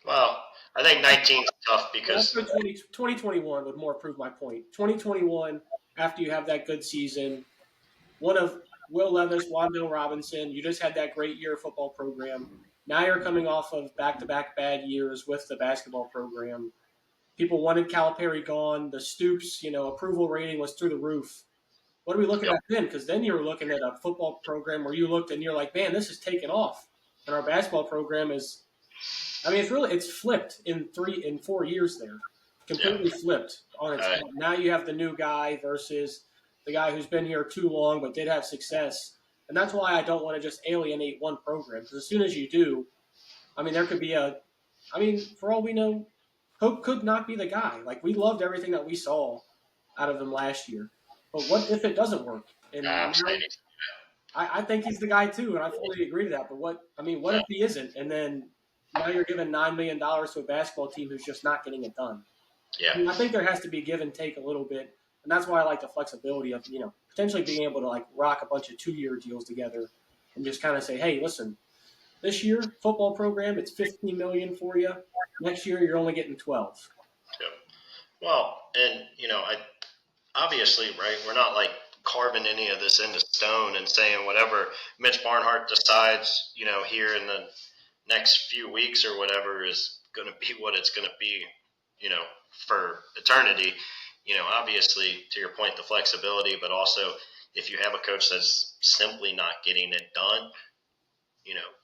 Well, I think 19 is tough because 2021 would more prove my point. 2021, after you have that good season, one of Will Levis, Wandale Robinson. You just had that great year football program. Now you're coming off of back-to-back bad years with the basketball program. People wanted Calipari gone. The Stoops, approval rating was through the roof. What are we looking Yep. at then? Because then you were looking at a football program where you looked and you're like, man, this is taking off. And our basketball program is, it's flipped in 4 years there. Completely flipped on its head. Now you have the new guy versus the guy who's been here too long but did have success. And that's why I don't want to just alienate one program. Because as soon as you do, there could be for all we know, Hope could not be the guy. Like, we loved everything that we saw out of him last year. But what if it doesn't work? And I think he's the guy too, and I fully agree to that. But what if he isn't? And then now you're giving $9 million to a basketball team who's just not getting it done. Yeah. I think there has to be give and take a little bit, and that's why I like the flexibility of potentially being able to rock a bunch of 2-year deals together, and just kind of say, hey, listen, this year football program it's $15 million for you. Next year you're only getting 12. Yep. Well, and obviously, right, we're not carving any of this into stone and saying whatever Mitch Barnhart decides, here in the next few weeks or whatever is going to be what it's going to be, for eternity. Obviously, to your point, the flexibility, but also if you have a coach that's simply not getting it done,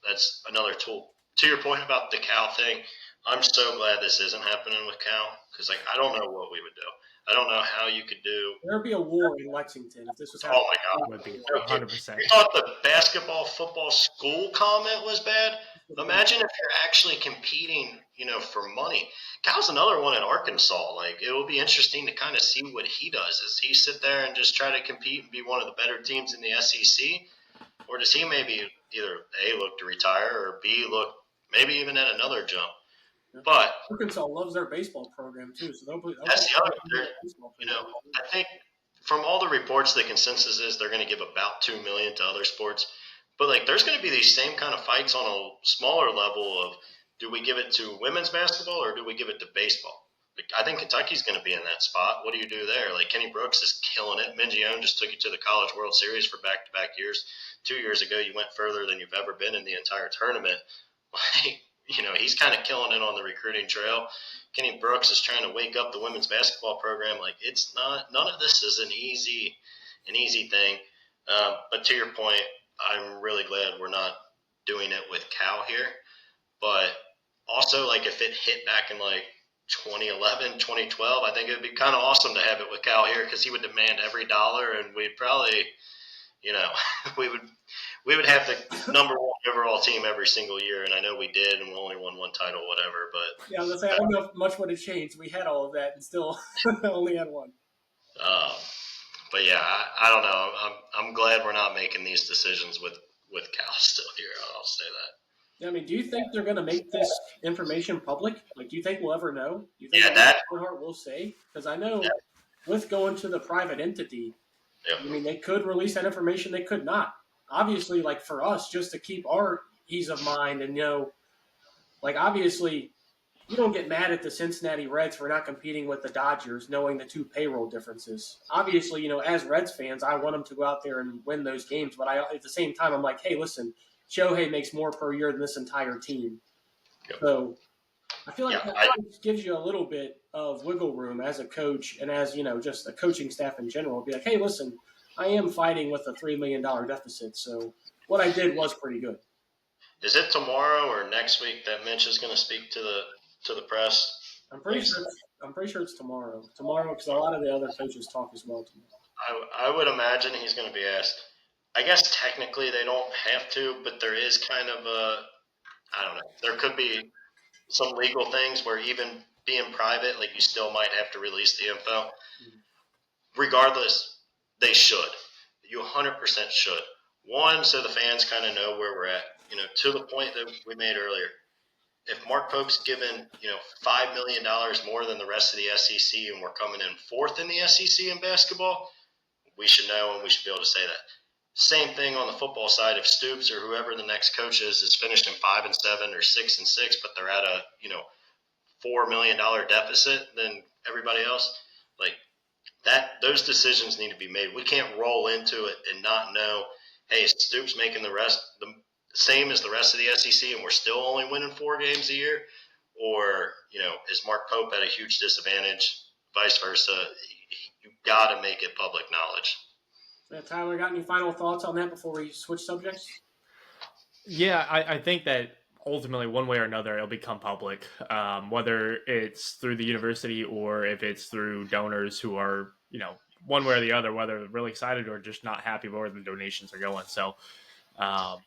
that's another tool. To your point about the Cal thing, I'm so glad this isn't happening with Cal because, I don't know what we would do. I don't know how you could do. There'd be a war in Lexington if this was happening. Oh, my God. Would be No 100%. You thought the basketball, football school comment was bad? Imagine if you're actually competing, for money. Cal's another one at Arkansas. It will be interesting to kind of see what he does. Does he sit there and just try to compete and be one of the better teams in the SEC? Or does he maybe either A, look to retire, or B, look maybe even at another jump? But Arkansas loves their baseball program too, so that's the other. I think from all the reports, the consensus is they're going to give about $2 million to other sports. But there's going to be these same kind of fights on a smaller level of do we give it to women's basketball or do we give it to baseball? I think Kentucky's going to be in that spot. What do you do there? Kenny Brooks is killing it. Minjione just took you to the College World Series for back-to-back years. 2 years ago, you went further than you've ever been in the entire tournament. He's kind of killing it on the recruiting trail. Kenny Brooks is trying to wake up the women's basketball program. It's not. None of this is an easy thing. But to your point, I'm really glad we're not doing it with Cal here. But also, if it hit back in 2011, 2012, I think it would be kind of awesome to have it with Cal here because he would demand every dollar, and we'd probably, we would have the number one overall team every single year, and I know we did, and we only won one title, whatever. But yeah, let's say I don't know if much would have changed. We had all of that and still only had one. But yeah, I don't know. I'm glad we're not making these decisions with Cal still here. I'll say that. Yeah, do you think they're going to make this information public? Do you think we'll ever know? Do you think Barnhart will say? Because I know with going to the private entity, they could release that information. They could not. Obviously, for us, just to keep our ease of mind and, obviously, you don't get mad at the Cincinnati Reds for not competing with the Dodgers, knowing the two payroll differences. Obviously, as Reds fans, I want them to go out there and win those games. But at the same time, I'm like, hey, listen, Shohei makes more per year than this entire team. Yep. So I feel like that gives you a little bit of wiggle room as a coach and as, just a coaching staff in general. Be like, hey, listen, I am fighting with a $3 million deficit. So what I did was pretty good. Is it tomorrow or next week that Mitch is going to speak to the press? I'm pretty sure it's tomorrow. Tomorrow, because a lot of the other coaches talk as well tomorrow. I would imagine he's going to be asked. I guess technically they don't have to, but there is kind of I don't know. There could be some legal things where even being private, you still might have to release the info. Mm-hmm. Regardless, they should. You 100% should. One, so the fans kind of know where we're at. To the point that we made earlier. If Mark Pope's given, $5 million more than the rest of the SEC and we're coming in fourth in the SEC in basketball, we should know and we should be able to say that. Same thing on the football side. If Stoops or whoever the next coach is finished in 5-7 or 6-6, but they're at a $4 million deficit than everybody else, those decisions need to be made. We can't roll into it and not know hey, is Stoops making the same as the rest of the SEC, and we're still only winning 4 games a year? Or, is Mark Pope at a huge disadvantage? Vice versa. You got to make it public knowledge. Tyler, got any final thoughts on that before we switch subjects? Yeah, I think that ultimately, one way or another, it'll become public, whether it's through the university or if it's through donors who are, one way or the other, whether they're really excited or just not happy where the donations are going. So, um,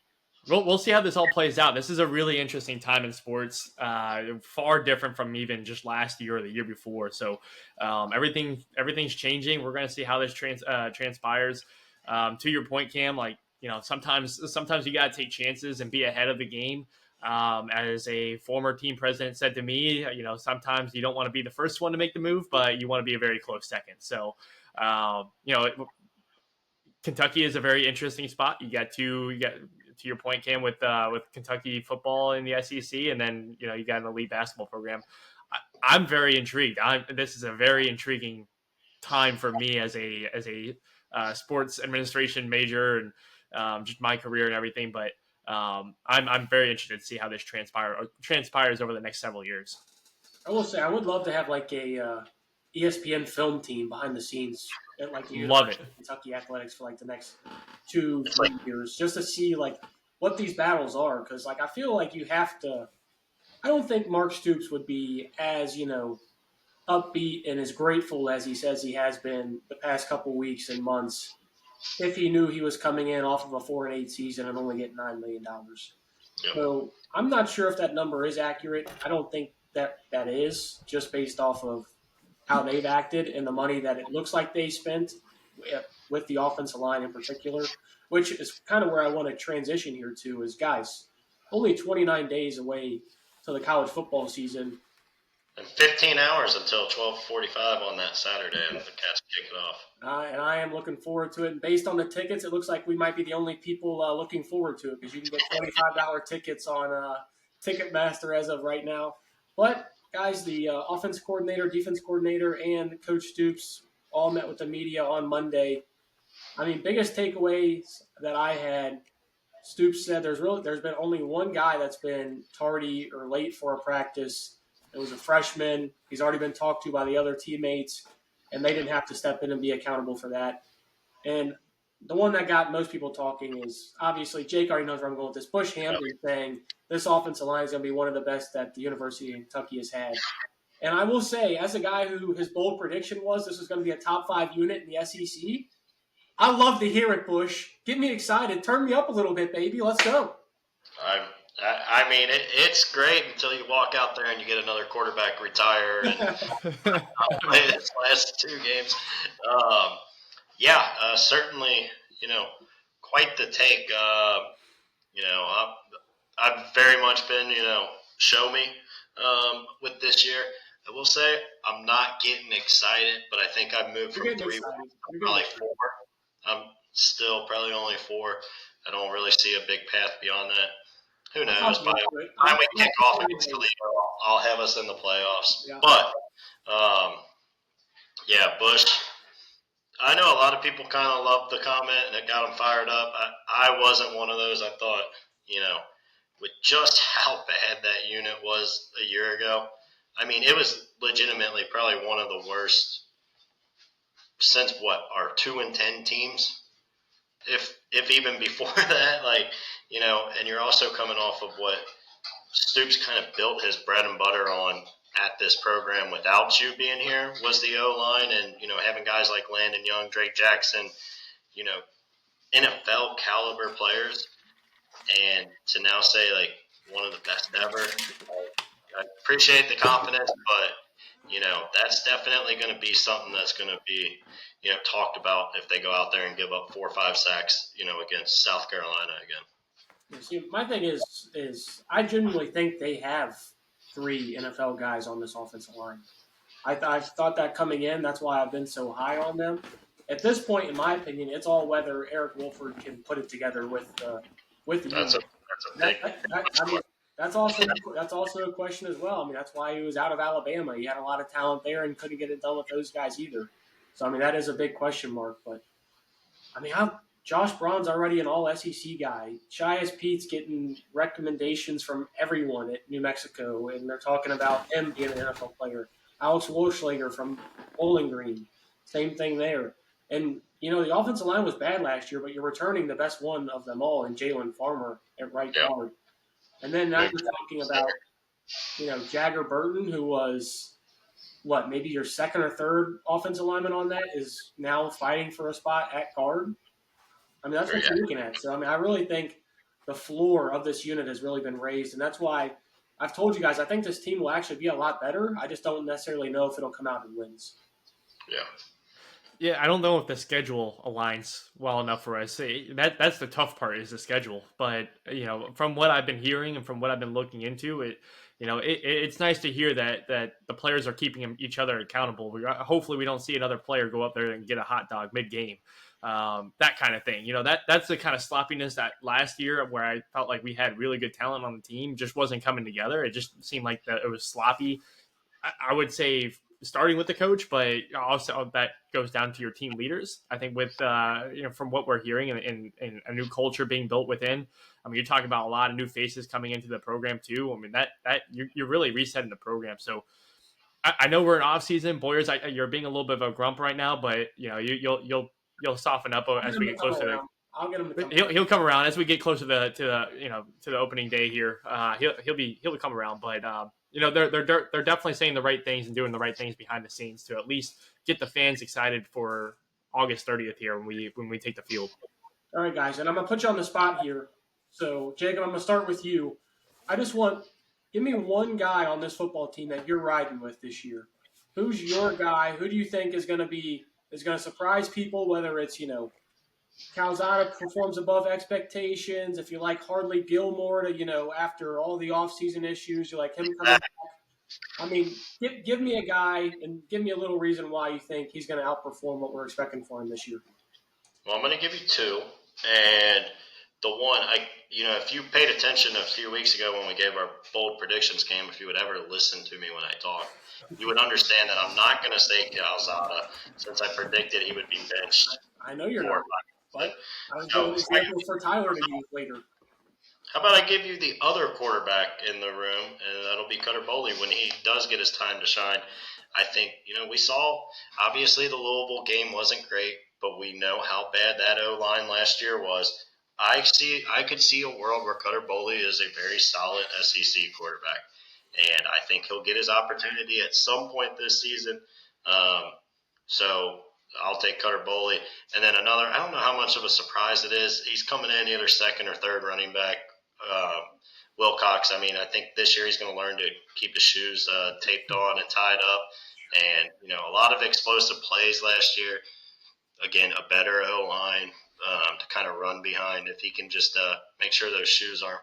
we'll see how this all plays out. This is a really interesting time in sports, far different from even just last year or the year before. So, everything's changing. We're going to see how this transpires. To your point, Cam, like, sometimes you got to take chances and be ahead of the game. As a former team president said to me, sometimes you don't want to be the first one to make the move, but you want to be a very close second. So, Kentucky is a very interesting spot. You got to your point, Cam, with Kentucky football in the SEC, and then you got an elite basketball program. I'm very intrigued. This is a very intriguing time for me as a sports administration major and just my career and everything. But I'm very interested to see how this transpires over the next several years. I will say I would love to have like a ESPN film team behind the scenes at like the Love it. University of Kentucky Athletics for like the next 2 It's 3 like, years, just to see like what these battles are. Because like I feel like you have to. I don't think Mark Stoops would be as upbeat and as grateful as he says he has been the past couple weeks and months if he knew he was coming in off of a 4-8 season and only getting $9 million. So I'm not sure if that number is accurate. I don't think that is, just based off of how they've acted and the money that it looks like they spent with the offensive line in particular, which is kind of where I want to transition here to is, guys, only 29 days away to the college football season. and 15 hours until 12:45 on that Saturday, and the Cats kick it off. And I am looking forward to it. And based on the tickets, it looks like we might be the only people looking forward to it, because you can get $25 tickets on Ticketmaster as of right now. But, guys, the offense coordinator, defense coordinator, and Coach Stoops all met with the media on Monday. I mean, biggest takeaways that I had, Stoops said there's been only one guy that's been tardy or late for a practice. It was a freshman. He's already been talked to by the other teammates, and they didn't have to step in and be accountable for that. And the one that got most people talking is, obviously, Jake already knows where I'm going with this. Bush Hamden saying this offensive line is going to be one of the best that the University of Kentucky has had. And I will say, as a guy who his bold prediction was this was going to be a top 5 unit in the SEC, I love to hear it, Bush. Get me excited. Turn me up a little bit, baby. Let's go. I mean, it's great until you walk out there and you get another quarterback retire and play his last 2 games. Certainly, quite the take. I've very much been, show me with this year. I will say I'm not getting excited, but I think I've moved from 3 to probably 4. I'm still probably only 4. I don't really see a big path beyond that. Who knows? By the time we kick off against Toledo, I'll have us in the playoffs. Yeah. But, Bush, I know a lot of people kind of loved the comment and it got them fired up. I wasn't one of those. I thought, with just how bad that unit was a year ago, I mean, it was legitimately probably one of the worst since our 2-10 teams. If even before that, and you're also coming off of what Stoops kind of built his bread and butter on at this program without you being here was the O-line, and, having guys like Landon Young, Drake Jackson, NFL caliber players, and to now say like one of the best ever. I appreciate the confidence, but that's definitely going to be something that's going to be talked about if they go out there and give up 4 or 5 sacks against South Carolina again. See, my thing is I genuinely think they have 3 NFL guys on this offensive line. I thought that coming in. That's why I've been so high on them. At this point, in my opinion, it's all whether Eric Wolford can put it together with the That's a big. That's also a question as well. I mean, that's why he was out of Alabama. He had a lot of talent there and couldn't get it done with those guys either. So, I mean, that is a big question mark. But, I mean, Josh Braun's already an all SEC guy. Shias Pete's getting recommendations from everyone at New Mexico, and they're talking about him being an NFL player. Alex Wolfschlager from Bowling Green, same thing there. And, the offensive line was bad last year, but you're returning the best one of them all in Jalen Farmer at right Yeah. guard. And then now you're talking about, Jagger Burton, who was, maybe your second or third offensive lineman on that, is now fighting for a spot at guard. I mean, that's what you're looking at. So, I really think the floor of this unit has really been raised. And that's why I've told you guys, I think this team will actually be a lot better. I just don't necessarily know if it'll come out in wins. Yeah. Yeah, I don't know if the schedule aligns well enough for us. That's the tough part is the schedule. But from what I've been hearing and from what I've been looking into, it's nice to hear that the players are keeping each other accountable. Hopefully, we don't see another player go up there and get a hot dog mid game, that kind of thing. That's the kind of sloppiness that last year where I felt like we had really good talent on the team just wasn't coming together. It just seemed like that it was sloppy. I would say starting with the coach, but also that goes down to your team leaders. I think with from what we're hearing and a new culture being built within. I mean, you're talking about a lot of new faces coming into the program too. I mean, that you're really resetting the program. So I know we're in off season, Boyers. You're being a little bit of a grump right now, but you'll soften up as we get closer to. I'll get him to come. He'll come around as we get closer to the opening day here. He'll come around, but they're definitely saying the right things and doing the right things behind the scenes to at least get the fans excited for August 30th here when we take the field. All right, guys, and I'm gonna put you on the spot here. So, Jacob, I'm gonna start with you. I just give me one guy on this football team that you're riding with this year. Who's your guy? Who do you think is gonna surprise people? Whether it's Calzada performs above expectations. If you like Hardly Gilmore to, after all the offseason issues, you like him coming back. I mean, give me a guy and give me a little reason why you think he's going to outperform what we're expecting for him this year. Well, I'm going to give you two. And the one, if you paid attention a few weeks ago when we gave our bold predictions game, if you would ever listen to me when I talk, you would understand that I'm not going to say Calzada since I predicted he would be benched. I know you're not. But I was going examples for Tyler to use later. How about I give you the other quarterback in the room, and that'll be Cutter Boley when he does get his time to shine. I think, we saw, obviously the Louisville game wasn't great, but we know how bad that O-line last year was. I could see a world where Cutter Boley is a very solid SEC quarterback, and I think he'll get his opportunity at some point this season. So I'll take Cutter Boley. And then another, I don't know how much of a surprise it is. He's coming in either second or third running back. Wilcox, I think this year he's going to learn to keep his shoes taped on and tied up. And, a lot of explosive plays last year. Again, a better O-line to kind of run behind. If he can just make sure those shoes aren't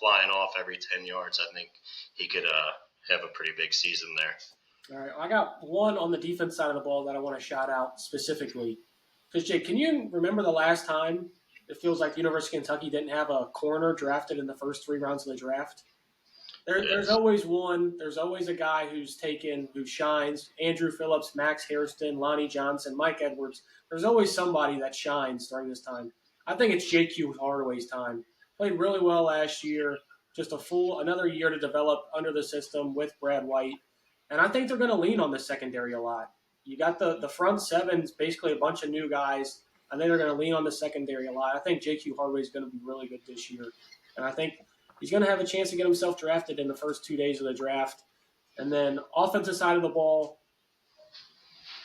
flying off every 10 yards, I think he could have a pretty big season there. All right, I got one on the defense side of the ball that I want to shout out specifically. Because, Jake, can you remember the last time it feels like the University of Kentucky didn't have a corner drafted in the first 3 rounds of the draft? There's always one. There's always a guy who shines. Andrew Phillips, Max Hairston, Lonnie Johnson, Mike Edwards. There's always somebody that shines during this time. I think it's J.Q. Hardaway's time. Played really well last year. Just another year to develop under the system with Brad White. And I think they're going to lean on the secondary a lot. You got the front sevens, basically a bunch of new guys. I think they're going to lean on the secondary a lot. I think J.Q. Hardaway is going to be really good this year. And I think he's going to have a chance to get himself drafted in the first 2 days of the draft. And then offensive side of the ball,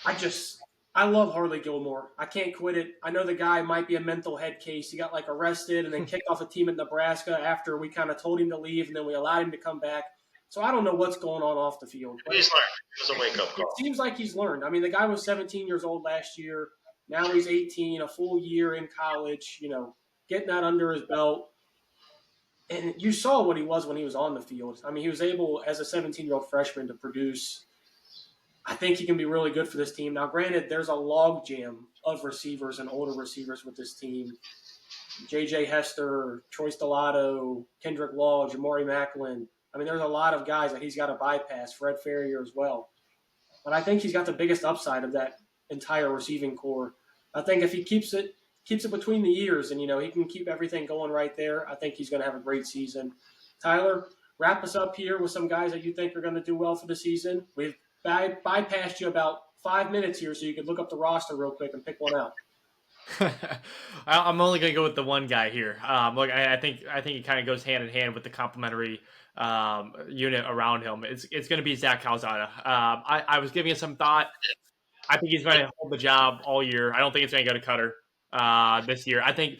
I love Harley Gilmore. I can't quit it. I know the guy might be a mental head case. He got arrested and then kicked off a team at Nebraska after we kind of told him to leave and then we allowed him to come back. So I don't know what's going on off the field. He's learned. It was a wake-up call. It seems like he's learned. The guy was 17 years old last year. Now he's 18, a full year in college, getting that under his belt. And you saw what he was when he was on the field. He was able, as a 17-year-old freshman, to produce. I think he can be really good for this team. Now, granted, there's a logjam of receivers and older receivers with this team. J.J. Hester, Troy Stellato, Kendrick Law, Jamari Macklin. There's a lot of guys that he's got to bypass, Fred Ferrier as well. But I think he's got the biggest upside of that entire receiving core. I think if he keeps it keeps it between the ears, and he can keep everything going right there, I think he's going to have a great season. Tyler, wrap us up here with some guys that you think are going to do well for the season. We've bypassed you about 5 minutes here, so you could look up the roster real quick and pick one out. I'm only going to go with the one guy here. Look, I think it kind of goes hand in hand with the complementary unit around him. It's going to be Zach Calzada. I was giving it some thought. I think he's going to hold the job all year. I don't think it's going to go to Cutter this year. I think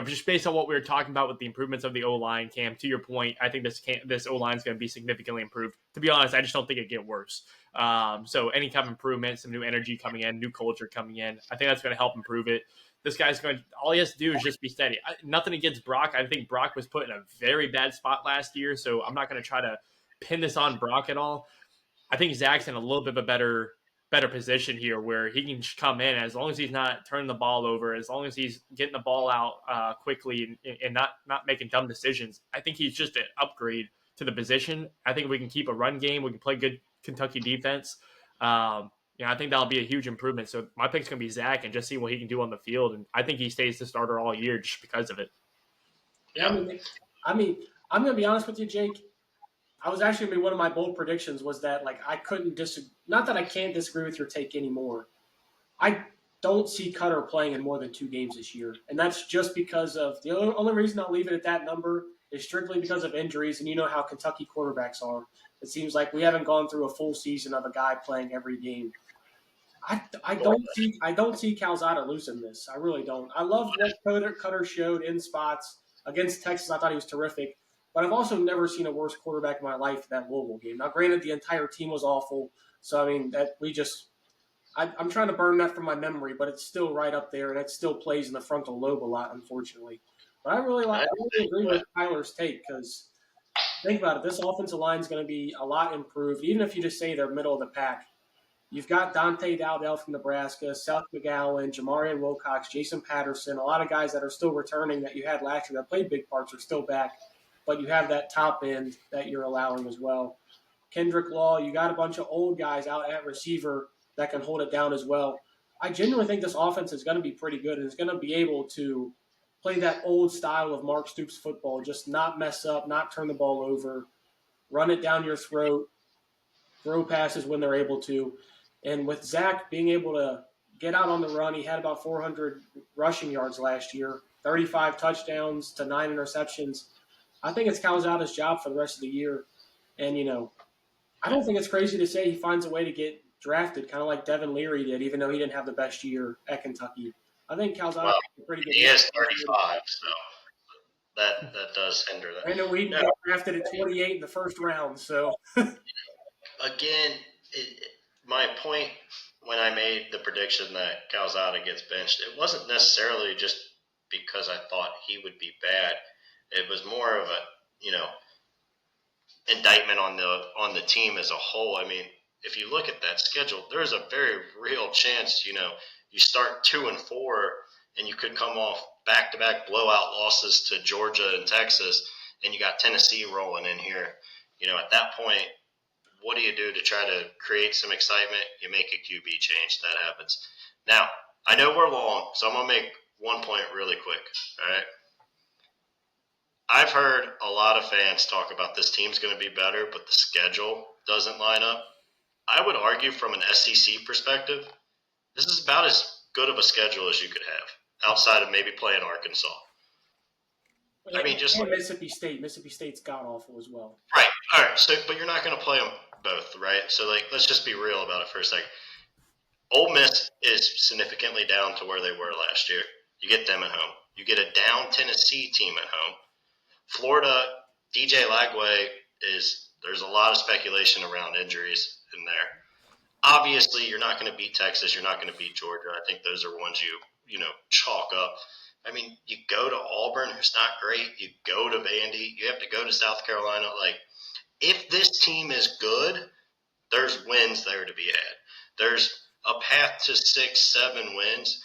just based on what we were talking about with the improvements of the O line, Cam. To your point, I think this O line is going to be significantly improved. To be honest, I just don't think it get worse. So any kind of improvement, some new energy coming in, new culture coming in, I think that's going to help improve it. This guy's going. All he has to do is just be steady. Nothing against Brock. I think Brock was put in a very bad spot last year, so I'm not going to try to pin this on Brock at all. I think Zach's in a little bit of a better position here where he can come in as long as he's not turning the ball over, as long as he's getting the ball out quickly and not making dumb decisions. I think he's just an upgrade to the position. I think we can keep a run game. We can play good Kentucky defense. I think that'll be a huge improvement. So my pick's going to be Zach and just see what he can do on the field. And I think he stays the starter all year just because of it. Yeah, I'm going to be honest with you, Jake. I was actually going to be one of my bold predictions was that I couldn't disagree. Not that I can't disagree with your take anymore. I don't see Cutter playing in more than 2 games this year, and that's just because of the only reason I'll leave it at that number is strictly because of injuries, and you know how Kentucky quarterbacks are. It seems like we haven't gone through a full season of a guy playing every game. I don't see Calzada losing this. I really don't. I love what Cutter showed in spots against Texas. I thought he was terrific. But I've also never seen a worse quarterback in my life in that Louisville game. Now, granted, the entire team was awful. So, I'm trying to burn that from my memory, but it's still right up there, and it still plays in the frontal lobe a lot, unfortunately. But I really agree with Tyler's take because think about it. This offensive line is going to be a lot improved, even if you just say they're middle of the pack. You've got Dante Dowdell from Nebraska, Seth McGowan, Jamarian Wilcox, Jason Patterson, a lot of guys that are still returning that you had last year that played big parts are still back. But you have that top end that you're allowing as well. Kendrick Law, you got a bunch of old guys out at receiver that can hold it down as well. I genuinely think this offense is going to be pretty good and is going to be able to play that old style of Mark Stoops football, just not mess up, not turn the ball over, run it down your throat, throw passes when they're able to. And with Zach being able to get out on the run, he had about 400 rushing yards last year, 35 touchdowns to 9 interceptions. I think it's Calzada's job for the rest of the year. And, I don't think it's crazy to say he finds a way to get drafted, kind of like Devin Leary did, even though he didn't have the best year at Kentucky. I think Calzada is a pretty good. He is 35, so that does hinder that. I know we got drafted at 28 in the first round, so. Again, my point when I made the prediction that Calzada gets benched, it wasn't necessarily just because I thought he would be bad. It was more of a, indictment on the team as a whole. I mean, if you look at that schedule, there's a very real chance, you start 2-4 and you could come off back-to-back blowout losses to Georgia and Texas, and you got Tennessee rolling in here. At that point, what do you do to try to create some excitement? You make a QB change. That happens. Now, I know we're long, so I'm going to make one point really quick, all right? I've heard a lot of fans talk about this team's going to be better, but the schedule doesn't line up. I would argue from an SEC perspective, this is about as good of a schedule as you could have, outside of maybe playing Arkansas. I mean, just and Mississippi State. Mississippi State's god awful as well. Right. All right. So, but you're not going to play them both, right? So, let's just be real about it for a second. Ole Miss is significantly down to where they were last year. You get them at home. You get a down Tennessee team at home. Florida, DJ Lagway there's a lot of speculation around injuries in there. Obviously, you're not going to beat Texas. You're not going to beat Georgia. I think those are ones you chalk up. I mean, you go to Auburn, who's not great. You go to Vandy. You have to go to South Carolina. If this team is good, there's wins there to be had. There's a path to 6-7 wins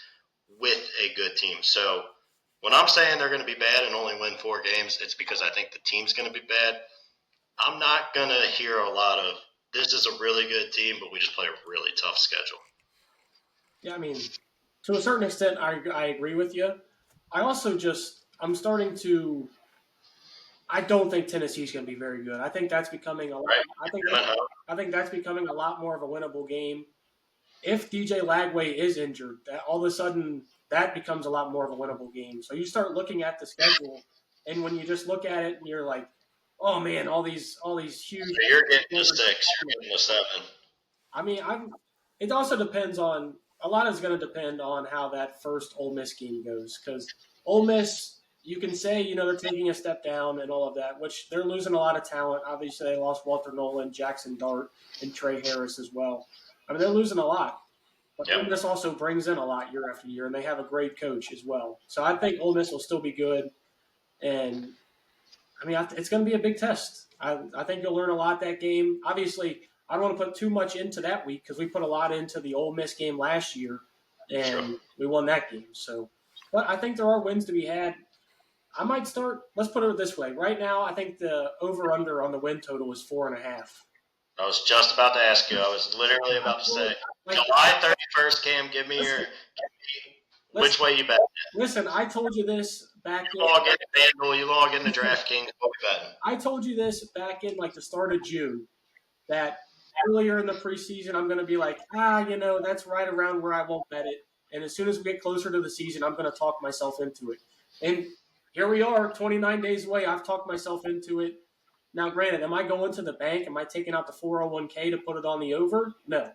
with a good team. So when I'm saying they're going to be bad and only win 4 games, it's because I think the team's going to be bad. I'm not going to hear a lot of, this is a really good team, but we just play a really tough schedule. Yeah, I mean, To a certain extent, I agree with you. I also I'm starting to. I don't think Tennessee's going to be very good. I think that's becoming a lot. Right? I think that, I think that's becoming a lot more of a winnable game. If DJ Lagway is injured, that all of a sudden that becomes a lot more of a winnable game. So you start looking at the schedule, and when you just look at it, and you're like, oh man, all these huge. So you're getting the 6. You're getting the 7. I mean, it also depends on a lot is going to depend on how that first Ole Miss game goes because Ole Miss, you can say they're taking a step down and all of that, which they're losing a lot of talent. Obviously, they lost Walter Nolan, Jackson Dart, and Trey Harris as well. I mean, they're losing a lot, but Yep. Ole Miss also brings in a lot year after year, and they have a great coach as well. So I think Ole Miss will still be good, and I mean, it's going to be a big test. I think you'll learn a lot that game. Obviously, I don't want to put too much into that week because we put a lot into the Ole Miss game last year, and Sure. we won that game. So, but I think there are wins to be had. I might start. Let's put it this way. Right now, I think the over/under on the win total is 4.5. I was just about to ask you. I was literally about to say July 31st. Cam, give me which way you bet. Listen, I told you this back You log into FanDuel, you log into DraftKings. What we betting? I told you this back in like the start of June that earlier in the preseason I'm going to be like, that's right around where I won't bet it. And as soon as we get closer to the season, I'm going to talk myself into it. And here we are, 29 days away. I've talked myself into it. Now, granted, am I going to the bank? Am I taking out the 401k to put it on the over? No.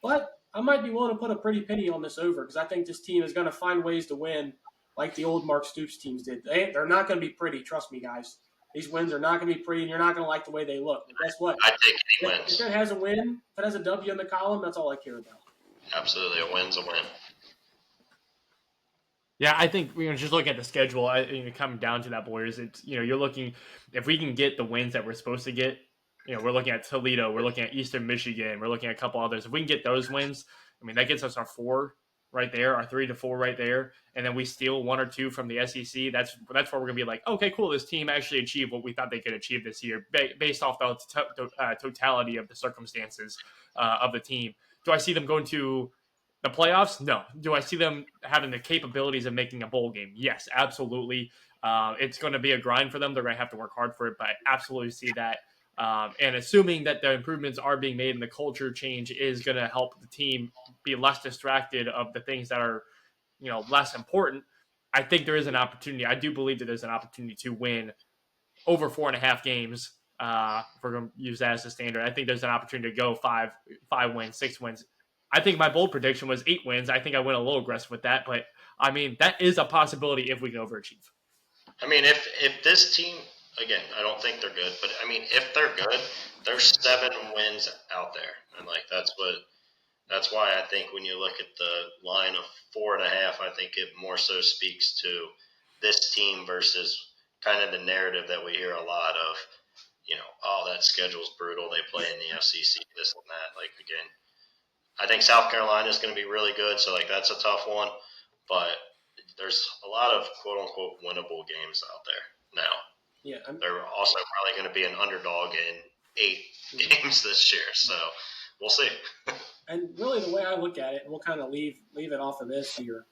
But I might be willing to put a pretty penny on this over because I think this team is going to find ways to win like the old Mark Stoops teams did. They're not going to be pretty. Trust me, guys. These wins are not going to be pretty, and you're not going to like the way they look. But guess what? I take any wins. If it has a win, if it has a W in the column, that's all I care about. Absolutely, a win's a win. Yeah, I think just looking at the schedule, coming down to that, boys, it's you're looking if we can get the wins that we're supposed to get. We're looking at Toledo, we're looking at Eastern Michigan, we're looking at a couple others. If we can get those wins, I mean that gets us our 4 right there, our 3 to 4 right there, and then we steal 1 or 2 from the SEC. That's where we're gonna be like, okay, cool, this team actually achieved what we thought they could achieve this year, based off the totality of the circumstances of the team. Do I see them going to the playoffs? No. Do I see them having the capabilities of making a bowl game? Yes, absolutely. It's going to be a grind for them. They're going to have to work hard for it, but I absolutely see that. And assuming that the improvements are being made and the culture change is going to help the team be less distracted of the things that are, less important, I think there is an opportunity. I do believe that there's an opportunity to win over 4.5 games. If we're going to use that as a standard, I think there's an opportunity to go 5 wins, 6 wins. I think my bold prediction was 8 wins. I think I went a little aggressive with that, but I mean that is a possibility if we can overachieve. I mean, if this team, again, I don't think they're good, but I mean, if they're good, there's 7 wins out there, and like that's why I think when you look at the line of 4.5, I think it more so speaks to this team versus kind of the narrative that we hear a lot of. Oh, that schedule's brutal. They play in the FCC, this and that. Like again. I think South Carolina is going to be really good, so like that's a tough one. But there's a lot of quote unquote winnable games out there now. Yeah, they're also probably going to be an underdog in 8 games this year, so we'll see. And really, the way I look at it, and we'll kind of leave it off of this here.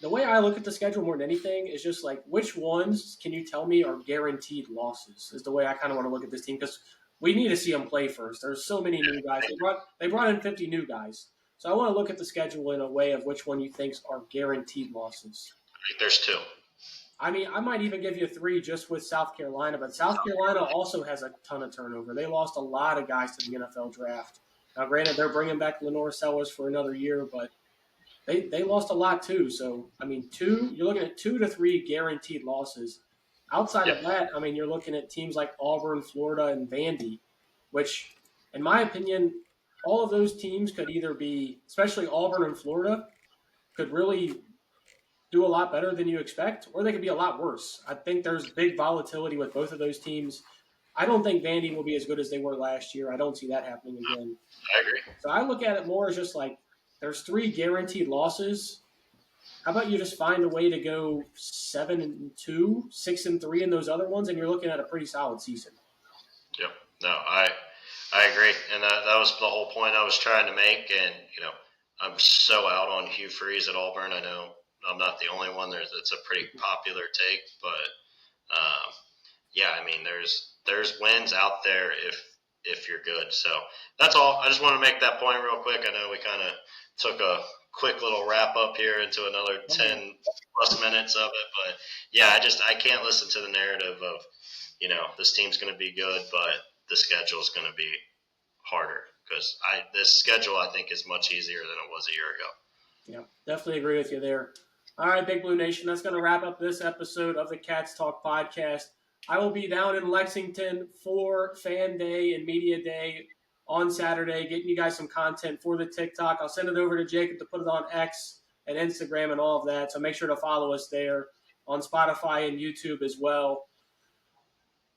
The way I look at the schedule more than anything is just like which ones can you tell me are guaranteed losses? Is the way I kind of want to look at this team because we need to see them play first. There's so many new guys. They brought in 50 new guys. So I want to look at the schedule in a way of which one you think are guaranteed losses. I think there's 2. I mean, I might even give you 3 just with South Carolina, but South Carolina also has a ton of turnover. They lost a lot of guys to the NFL draft. Now, granted, they're bringing back Lenore Sellers for another year, but they lost a lot too. So, I mean, you're looking at 2 to 3 guaranteed losses. Outside of that, I mean, you're looking at teams like Auburn, Florida, and Vandy, which, in my opinion, all of those teams could either be, especially Auburn and Florida, could really do a lot better than you expect, or they could be a lot worse. I think there's big volatility with both of those teams. I don't think Vandy will be as good as they were last year. I don't see that happening again. I agree. So I look at it more as just like there's 3 guaranteed losses. How about you just find a way to go 7-2, 6-3 in those other ones, and you're looking at a pretty solid season. Yep. No, I agree, and that was the whole point I was trying to make. And I'm so out on Hugh Freeze at Auburn. I know I'm not the only one. It's a pretty popular take, but yeah, I mean, there's wins out there if you're good. So that's all. I just want to make that point real quick. I know we kind of took a quick little wrap up here into another 10+ minutes of it, but yeah, I can't listen to the narrative of this team's going to be good, but the schedule is going to be harder because this schedule I think is much easier than it was a year ago. Yeah, definitely agree with you there. All right, Big Blue Nation, that's going to wrap up this episode of the Cats Talk podcast. I will be down in Lexington for Fan Day and Media Day on Saturday, getting you guys some content for the TikTok. I'll send it over to Jacob to put it on X and Instagram and all of that. So make sure to follow us there on Spotify and YouTube as well.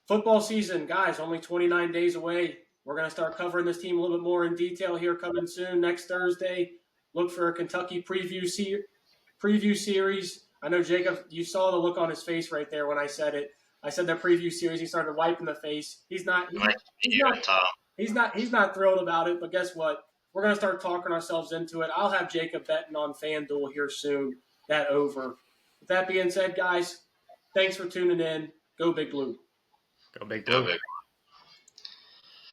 Football season, guys, only 29 days away. We're going to start covering this team a little bit more in detail here coming soon next Thursday. Look for a Kentucky preview series. I know, Jacob, you saw the look on his face right there when I said it. I said the preview series. He started wiping the face. He's not thrilled about it, but guess what? We're going to start talking ourselves into it. I'll have Jacob betting on FanDuel here soon, that over. With that being said, guys, thanks for tuning in. Go Big Blue. Go Big Blue. Go Big.